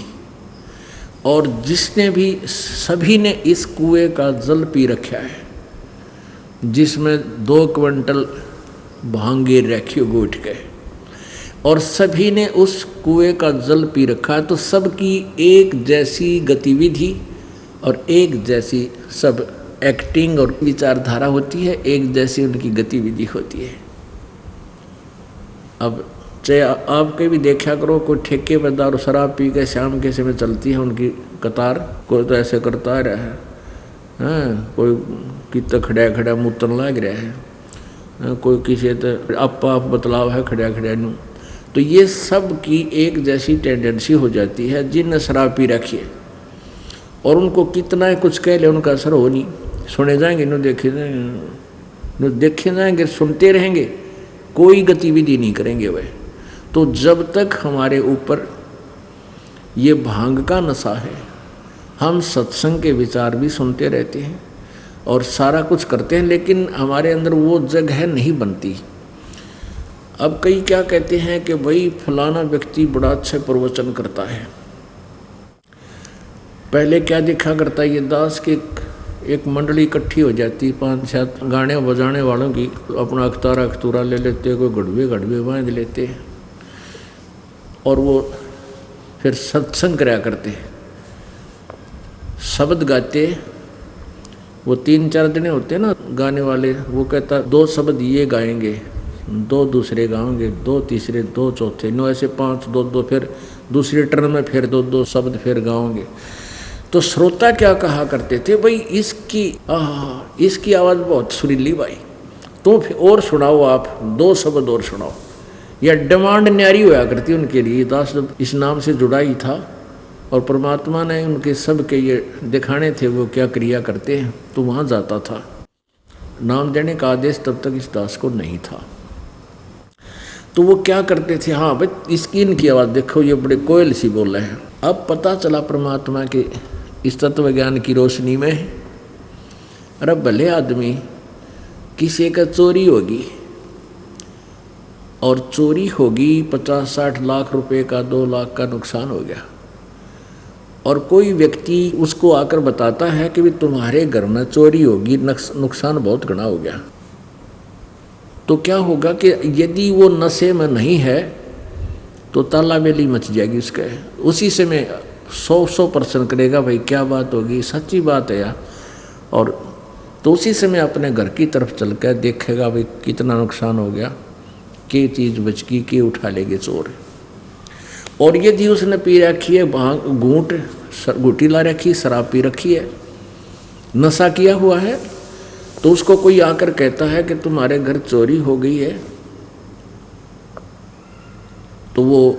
Speaker 2: और जिसने भी, सभी ने इस कुएं का जल पी रखा है, जिसमें 2 क्विंटल भांग गिर रखी हो गोट के, और सभी ने उस कुएं का जल पी रखा है। तो सबकी एक जैसी गतिविधि और एक जैसी सब एक्टिंग और विचारधारा होती है, एक जैसी उनकी गतिविधि होती है। अब चाहे आप कहीं भी देखा करो, कोई ठेके पर दारू शराब पी के शाम के समय चलती है उनकी कतार, कोई तो ऐसे करता रहा है, हाँ, कोई कितना खड़ा खड़ा मूतन लग रहा है, हाँ, कोई किसी तो आप बतलाव है खड़ा खड़ा नू। तो ये सब की एक जैसी टेंडेंसी हो जाती है। जिन शराब पी रखी है और उनको कितना ही कुछ कह ले, उनका असर हो नहीं, सुने जाएंगे नो देखे जाएंगे, सुनते रहेंगे, कोई गतिविधि नहीं करेंगे वह। तो जब तक हमारे ऊपर ये भांग का नशा है, हम सत्संग के विचार भी सुनते रहते हैं और सारा कुछ करते हैं, लेकिन हमारे अंदर वो जगह नहीं बनती। अब कई क्या कहते हैं कि भाई फलाना व्यक्ति बड़ा अच्छा प्रवचन करता है। पहले क्या देखा करता है, ये दास की एक मंडली इकट्ठी हो जाती, 5-7 गाने बजाने वालों की, अपना अखतारा ले लेते, कोई गढ़वे बांध लेते और वो फिर सत्संग कराया करते, शब्द गाते। वो 3-4 दिन होते हैं ना गाने वाले, वो कहता 2 शब्द ये गाएंगे, 2 दूसरे गाएंगे, 2 तीसरे, 2 चौथे, 9 ऐसे 5, 2-2, फिर दूसरे टर्न में फिर 2-2 शब्द फिर गाओगे। तो श्रोता क्या कहा करते थे, भाई इसकी आवाज़ बहुत सुरीली भाई, तो फिर और सुनाओ, आप 2 शब्द और सुनाओ। या डिमांड न्यारी होया करती उनके लिए। दास जब इस नाम से जुड़ा ही था और परमात्मा ने उनके सब के ये दिखाने थे वो क्या क्रिया करते हैं, तो वहाँ जाता था। नाम देने का आदेश तब तक इस दास को नहीं था। तो वो क्या करते थे, हाँ भाई इसकी इनकी आवाज़ देखो, ये बड़े कोयल सी बोल रहे हैं। अब पता चला परमात्मा के इस तत्व ज्ञान की रोशनी में, अरे भले आदमी किसी का चोरी होगी, और चोरी होगी 50-60 लाख रुपए का, 2 लाख का नुकसान हो गया, और कोई व्यक्ति उसको आकर बताता है कि भी तुम्हारे घर में चोरी होगी, नुकसान बहुत घना हो गया। तो क्या होगा कि यदि वो नशे में नहीं है तो तालाबेली मच जाएगी उसके, उसी से में 100% करेगा, भाई क्या बात होगी, सच्ची बात है यार। और तो उसी समय अपने घर की तरफ चल कर देखेगा भाई कितना नुकसान हो गया, के चीज़ बच गई, के उठा लेंगे चोर। और यदि उसने पी रखी है भांग, घूटी ला रखी, शराब पी रखी है, नशा किया हुआ है, तो उसको कोई आकर कहता है कि तुम्हारे घर चोरी हो गई है, तो वो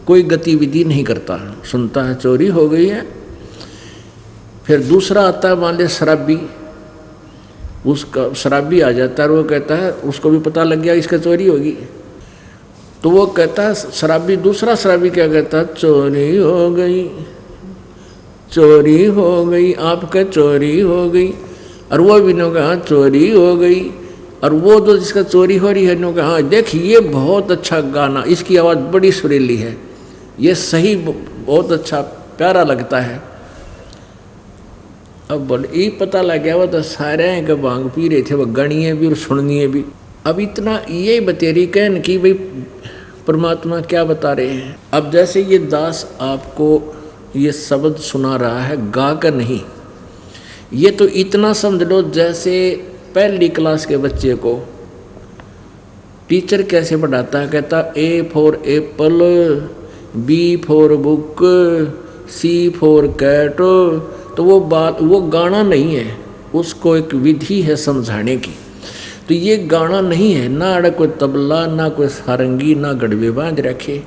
Speaker 2: कोई गतिविधि नहीं करता, सुनता है चोरी हो गई है। फिर दूसरा आता है, मान लिया शराबी, उसका शराबी आ जाता है और वो कहता है, उसको भी पता लग गया इसका चोरी होगी, तो वो कहता है शराबी, दूसरा शराबी क्या कहता है, चोरी हो गई, चोरी हो गई, आपका चोरी हो गई। और वो भी नो कहा चोरी हो गई, और वो जो जिसका चोरी हो रही है नो कहा, देखिए ये बहुत अच्छा गाना, इसकी आवाज़ बड़ी सुरीली है, ये सही बहुत अच्छा प्यारा लगता है। अब बोले ये पता लग गया, वो तो सारे हैं कि भांग पी रहे थे, वो गणिए भी और सुननिए भी। अब इतना ये बतेरी कहन कि भाई परमात्मा क्या बता रहे हैं। अब जैसे ये दास आपको ये शब्द सुना रहा है, गा कर नहीं, ये तो इतना समझ लो जैसे पहली क्लास के बच्चे को टीचर कैसे पढ़ाता है, कहता A for apple, B for book, C for cat. तो वो गाना नहीं है, उसको एक विधि है समझाने की। तो ये गाना नहीं है, ना अड़ कोई तबला, ना कोई सारंगी, ना गड़बे बांध रखे।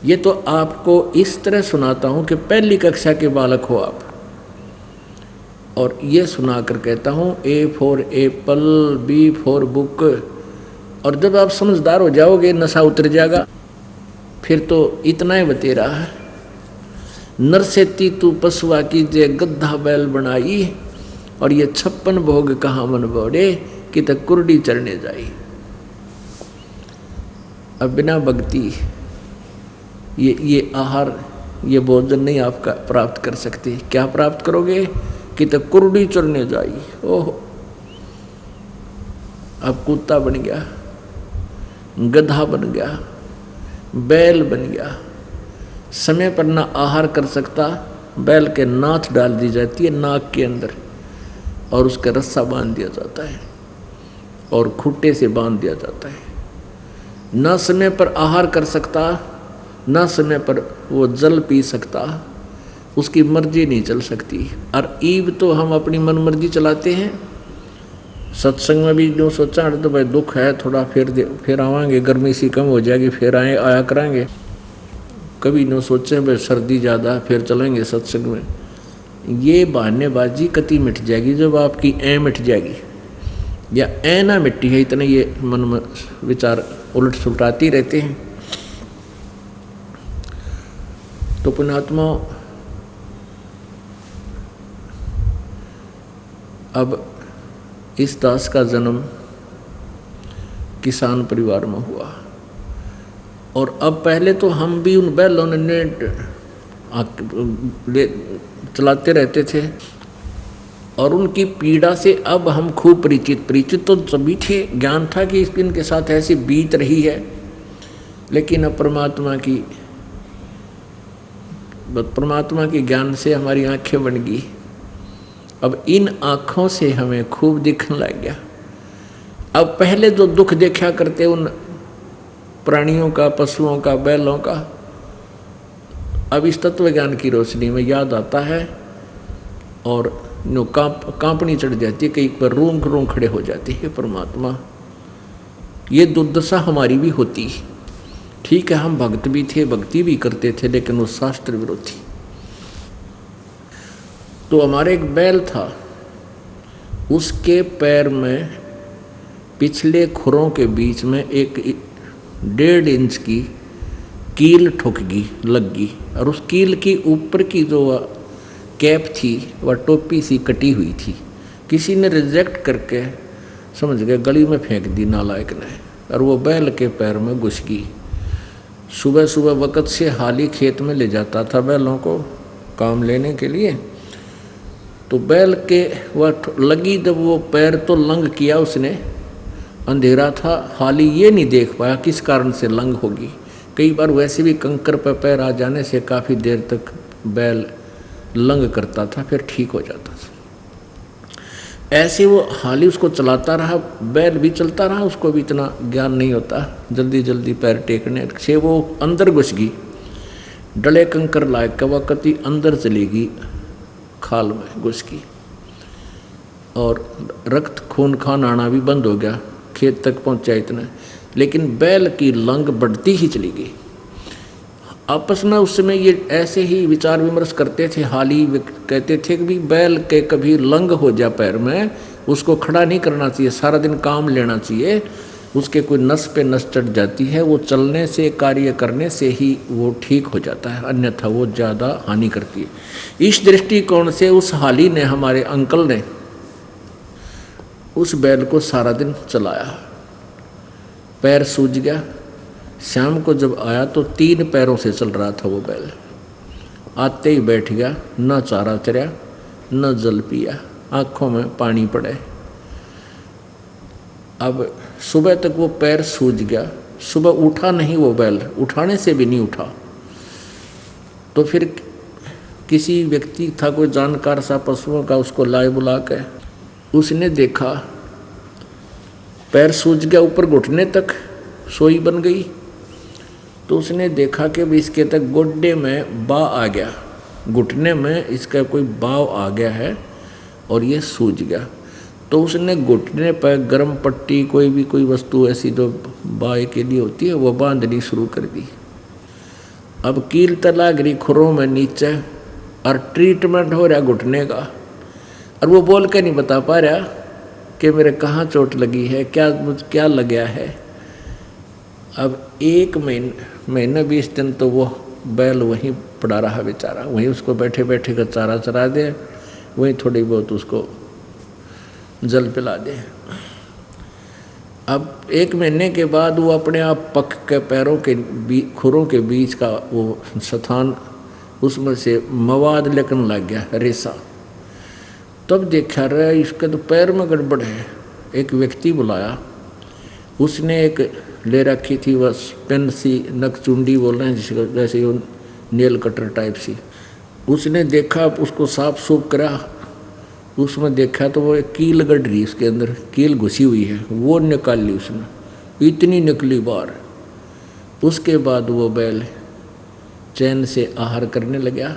Speaker 2: ये तो आपको इस तरह सुनाता हूँ कि पहली कक्षा के बालक हो आप, और ये सुनाकर कहता हूँ A for apple, B for book. और जब आप समझदार हो जाओगे, नशा उतर जाएगा, फिर तो इतना ही बते रहा है, नरसेती तू पशुआ की जे गद्दा बैल बनाई, और ये 56 भोग कहाँ मन बोड़े कि तक कुर्डी चढ़ने जाई। अब बिना भक्ति ये आहार, ये भोजन नहीं आपका प्राप्त कर सकते। क्या प्राप्त करोगे कि तो कुरडी चुरने जाई, ओह अब कुत्ता बन गया, गधा बन गया, बैल बन गया। समय पर ना आहार कर सकता, बैल के नाथ डाल दी जाती है नाक के अंदर और उसका रस्सा बांध दिया जाता है और खूंटे से बांध दिया जाता है। ना समय पर आहार कर सकता, ना समय पर वो जल पी सकता, उसकी मर्जी नहीं चल सकती। और ईब तो हम अपनी मन मर्जी चलाते हैं। सत्संग में भी जो सोचा तो भाई दुख है थोड़ा, फिर आवांगे, गर्मी सी कम हो जाएगी फिर आया करांगे। कभी न सोचें भाई सर्दी ज़्यादा फिर चलेंगे सत्संग में। ये बहानेबाजी कति मिट जाएगी जब आपकी ऐ मिट जाएगी, या ऐ ना मिट्टी है, इतने ये मन में विचार उलट सुलटाती रहते हैं। तो पुण्यात्मा, अब इस दास का जन्म किसान परिवार में हुआ और अब पहले तो हम भी उन बैलों ने चलाते रहते थे और उनकी पीड़ा से अब हम खूब परिचित तो सभी थे, ज्ञान था कि इनके साथ ऐसी बीत रही है। लेकिन अब परमात्मा की ज्ञान से हमारी आंखें बन गई। अब इन आँखों से हमें खूब दिखने लग गया। अब पहले जो दुख देखा करते उन प्राणियों का, पशुओं का, बैलों का, अब इस तत्व ज्ञान की रोशनी में याद आता है और कांपनी चढ़ जाती है, कहीं पर रूम खड़े हो जाती है। परमात्मा, ये दुर्दशा हमारी भी होती। ठीक है, हम भक्त भी थे, भक्ति भी करते थे, लेकिन वो शास्त्र विरोधी। तो हमारे एक बैल था, उसके पैर में पिछले खुरों के बीच में एक 1.5 इंच की कील लग गई और उस कील की ऊपर की जो कैप थी वह टोपी सी कटी हुई थी। किसी ने रिजेक्ट करके समझ गए गली में फेंक दी नालायक ने, और वो बैल के पैर में घुस गई। सुबह सुबह वक़्त से हाली खेत में ले जाता था बैलों को काम लेने के लिए। तो बैल के वह लगी, जब वो पैर तो लंग किया उसने, अंधेरा था, हाली ये नहीं देख पाया किस कारण से लंग होगी। कई बार वैसे भी कंकर पर पैर आ जाने से काफ़ी देर तक बैल लंग करता था, फिर ठीक हो जाता था। ऐसे वो हाली उसको चलाता रहा, बैल भी चलता रहा, उसको भी इतना ज्ञान नहीं होता, जल्दी जल्दी पैर टेकने से वो अंदर घुस गई। डले कंकर लायक का वक़्त ही अंदर चलेगी, खाल में घुस गई और रक्त खून खान आना भी बंद हो गया, खेत तक पहुंचा इतना। लेकिन बैल की लंग बढ़ती ही चली गई। आपस में उस समय ये ऐसे ही विचार विमर्श करते थे। हाली कहते थे कि भी बैल के कभी लंग हो जा पैर में, उसको खड़ा नहीं करना चाहिए, सारा दिन काम लेना चाहिए, उसके कोई नस पे नस चढ़ जाती है, वो चलने से, कार्य करने से ही वो ठीक हो जाता है, अन्यथा वो ज़्यादा हानि करती है। इस दृष्टिकोण से उस हाली ने, हमारे अंकल ने, उस बैल को सारा दिन चलाया। पैर सूज गया। शाम को जब आया तो 3 पैरों से चल रहा था वो बैल। आते ही बैठ गया, न चारा चरया न जल पिया, आँखों में पानी पड़े। अब सुबह तक वो पैर सूज गया, सुबह उठा नहीं वो बैल, उठाने से भी नहीं उठा। तो फिर किसी व्यक्ति था, कोई जानकार सा पशुओं का, उसको लाए बुला के उसने देखा पैर सूज गया, ऊपर घुटने तक सोई बन गई। तो उसने देखा कि भी इसके तक गोड्डे में बा आ गया, घुटने में इसका कोई बाव आ गया है और ये सूज गया। तो उसने घुटने पर गर्म पट्टी, कोई वस्तु ऐसी जो बाय के लिए होती है, वो बांधनी शुरू कर दी। अब कील तला गिरी खुरों में नीचे और ट्रीटमेंट हो रहा घुटने का, और वो बोल के नहीं बता पा रहा कि मेरे कहाँ चोट लगी है, क्या लग गया है। अब 1 महीना 20 दिन तो वो बैल वहीं पड़ा रहा बेचारा, वहीं उसको बैठे बैठे का चारा चरा दे, वहीं थोड़ी बहुत उसको जल पिला दे। अब 1 महीने के बाद वो अपने आप पक के पैरों के खुरों के बीच का वो स्थान, उसमें से मवाद लेकर लग गया, रेसा। तब देखा रहा इसके तो पैर में गड़बड़ है। एक व्यक्ति बुलाया, उसने एक ले रखी थी बस पेन सी, नकचुंडी बोल रहे हैं जिसको, जैसे वो नेल कटर टाइप सी। उसने देखा, उसको साफ सूफ करा, उसमें देखा तो वो एक कील गड़ रही, उसके अंदर कील घुसी हुई है, वो निकाल ली उसने, इतनी निकली बाहर। उसके बाद वो बैल चैन से आहार करने लगा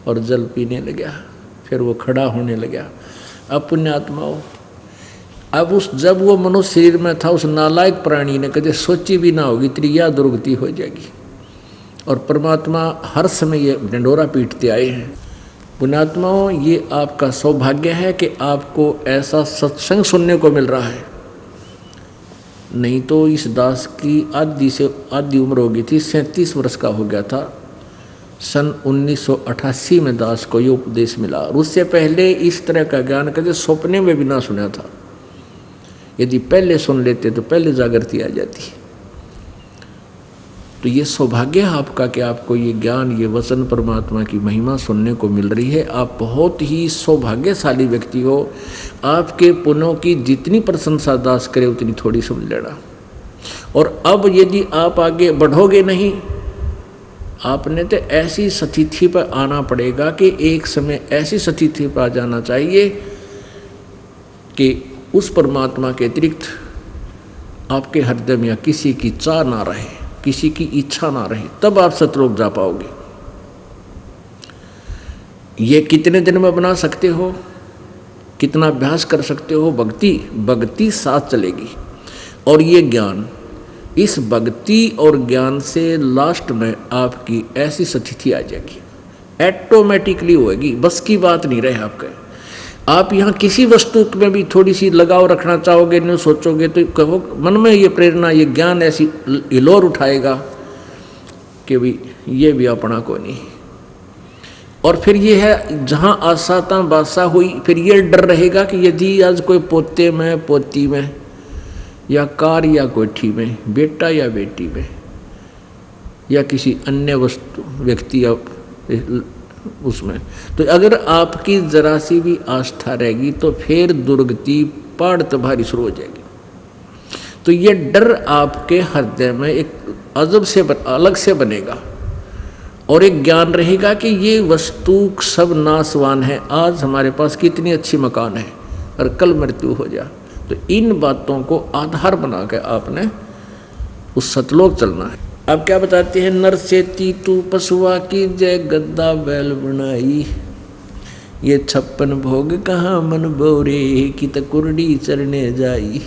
Speaker 2: और जल पीने लगा, फिर वो खड़ा होने लगा। अब पुण्यात्माओं, अब जब वो मनुष्य शरीर में था, उस नालायक प्राणी ने कभी सोची भी ना होगी इतनी यह दुर्गति हो जाएगी। और परमात्मा हर समय ये ढंढोरा पीटते आए हैं। पुण्यात्माओं, ये आपका सौभाग्य है कि आपको ऐसा सत्संग सुनने को मिल रहा है। नहीं तो इस दास की आधी उम्र हो गई थी, 37 वर्ष का हो गया था। सन 1988 में दास को ये उपदेश मिला, और उससे पहले इस तरह का ज्ञान कभी सपने में भी ना सुना था। यदि पहले सुन लेते तो पहले जागृति आ जाती। तो ये सौभाग्य है आपका कि आपको ये ज्ञान, ये वचन, परमात्मा की महिमा सुनने को मिल रही है। आप बहुत ही सौभाग्यशाली व्यक्ति हो। आपके पुण्यों की जितनी प्रशंसा दास करे उतनी थोड़ी समझ लेना। और अब यदि आप आगे बढ़ोगे नहीं, आपने तो ऐसी स्थिति पर आना पड़ेगा कि एक समय ऐसी स्थिति पर आ जाना चाहिए कि उस परमात्मा के अतिरिक्त आपके हृदय में किसी की चाह ना रहे, किसी की इच्छा ना रहे, तब आप सतलोक जा पाओगे। ये कितने दिन में बना सकते हो, कितना अभ्यास कर सकते हो? भक्ति साथ चलेगी। और ये ज्ञान, इस भक्ति और ज्ञान से लास्ट में आपकी ऐसी स्थिति आ जाएगी, ऑटोमेटिकली होगी, बस की बात नहीं रहे आपका। आप यहाँ किसी वस्तु में भी थोड़ी सी लगाव रखना चाहोगे, नहीं सोचोगे तो कहो मन में ये प्रेरणा, ये ज्ञान ऐसी हिलोर उठाएगा कि भी ये भी अपना को नहीं। और फिर ये है जहाँ आशाता बासा हुई, फिर ये डर रहेगा कि यदि आज कोई पोते में, पोती में, या कार या कोठी में, बेटा या बेटी में, या किसी अन्य वस्तु व्यक्ति या उसमें, तो अगर आपकी जरा सी भी आस्था रहेगी तो फिर दुर्गति पहाड़ तबारी शुरू हो जाएगी। तो ये डर आपके हृदय में एक अजब से अलग से बनेगा, और एक ज्ञान रहेगा कि ये वस्तु सब नाशवान है। आज हमारे पास कितनी अच्छी मकान है और कल मृत्यु हो जाए। तो इन बातों को आधार बना के आपने उस सतलोक चलना है। अब क्या बताते हैं, नर से तीतू पशुआ की जय गद्दा बैल बनाई, ये 56 भोग कहाँ मन बोरे की तकुरडी चरने जाई।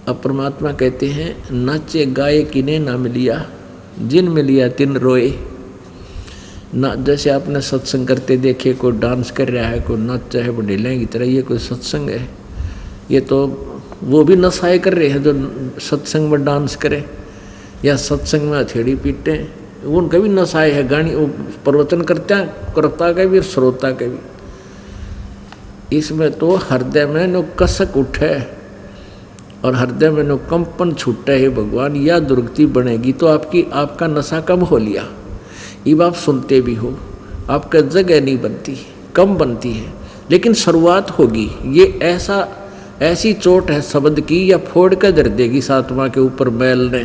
Speaker 2: अब परमात्मा कहते हैं, नाचे गाये किने ना मिलिया, जिन मिलिया तिन रोए। ना जैसे आपने सत्संग करते देखे, कोई डांस कर रहा है, कोई नाचा है बडेलें की तरह, ये कोई सत्संग है? ये तो वो भी नशाए कर रहे हैं जो सत्संग में डांस करें या सत्संग में हथेड़ी पीटे, उनका भी नशाए है। गानी प्रवचन करता का भी, श्रोता का भी। इसमें तो हृदय में नो कसक उठे और हृदय में नो कंपन छूटे है। भगवान, या दुर्गति बनेगी तो आपका नशा कम हो लिया। अब आप सुनते भी हो, आपका जगह नहीं बनती, कम बनती है, लेकिन शुरुआत होगी। ये ऐसी चोट है शब्द की, या फोड़ कर धर देगी सात्मा के ऊपर मैल ने,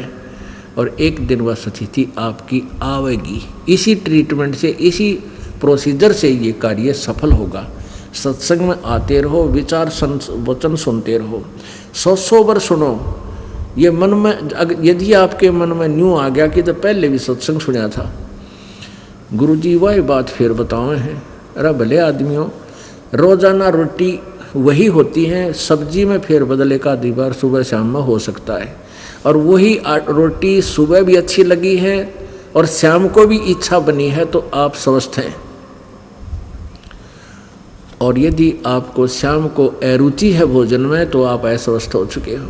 Speaker 2: और एक दिन वह स्थिति आपकी आवेगी। इसी ट्रीटमेंट से, इसी प्रोसीजर से ये कार्य सफल होगा। सत्संग में आते रहो, विचार वचन सुनते रहो, 100 बार सुनो। ये मन में यदि आपके मन में न्यू आ गया कि तो पहले भी सत्संग सुना था, गुरुजी वही बात फिर बताए हैं। अरे भले आदमियों, रोजाना रोटी वही होती हैं, सब्जी में फेर बदल एक आधी बार सुबह शाम में हो सकता है, और वही रोटी सुबह भी अच्छी लगी है और शाम को भी इच्छा बनी है तो आप स्वस्थ हैं। और यदि आपको शाम को अरुचि है भोजन में तो आप अस्वस्थ हो चुके हो।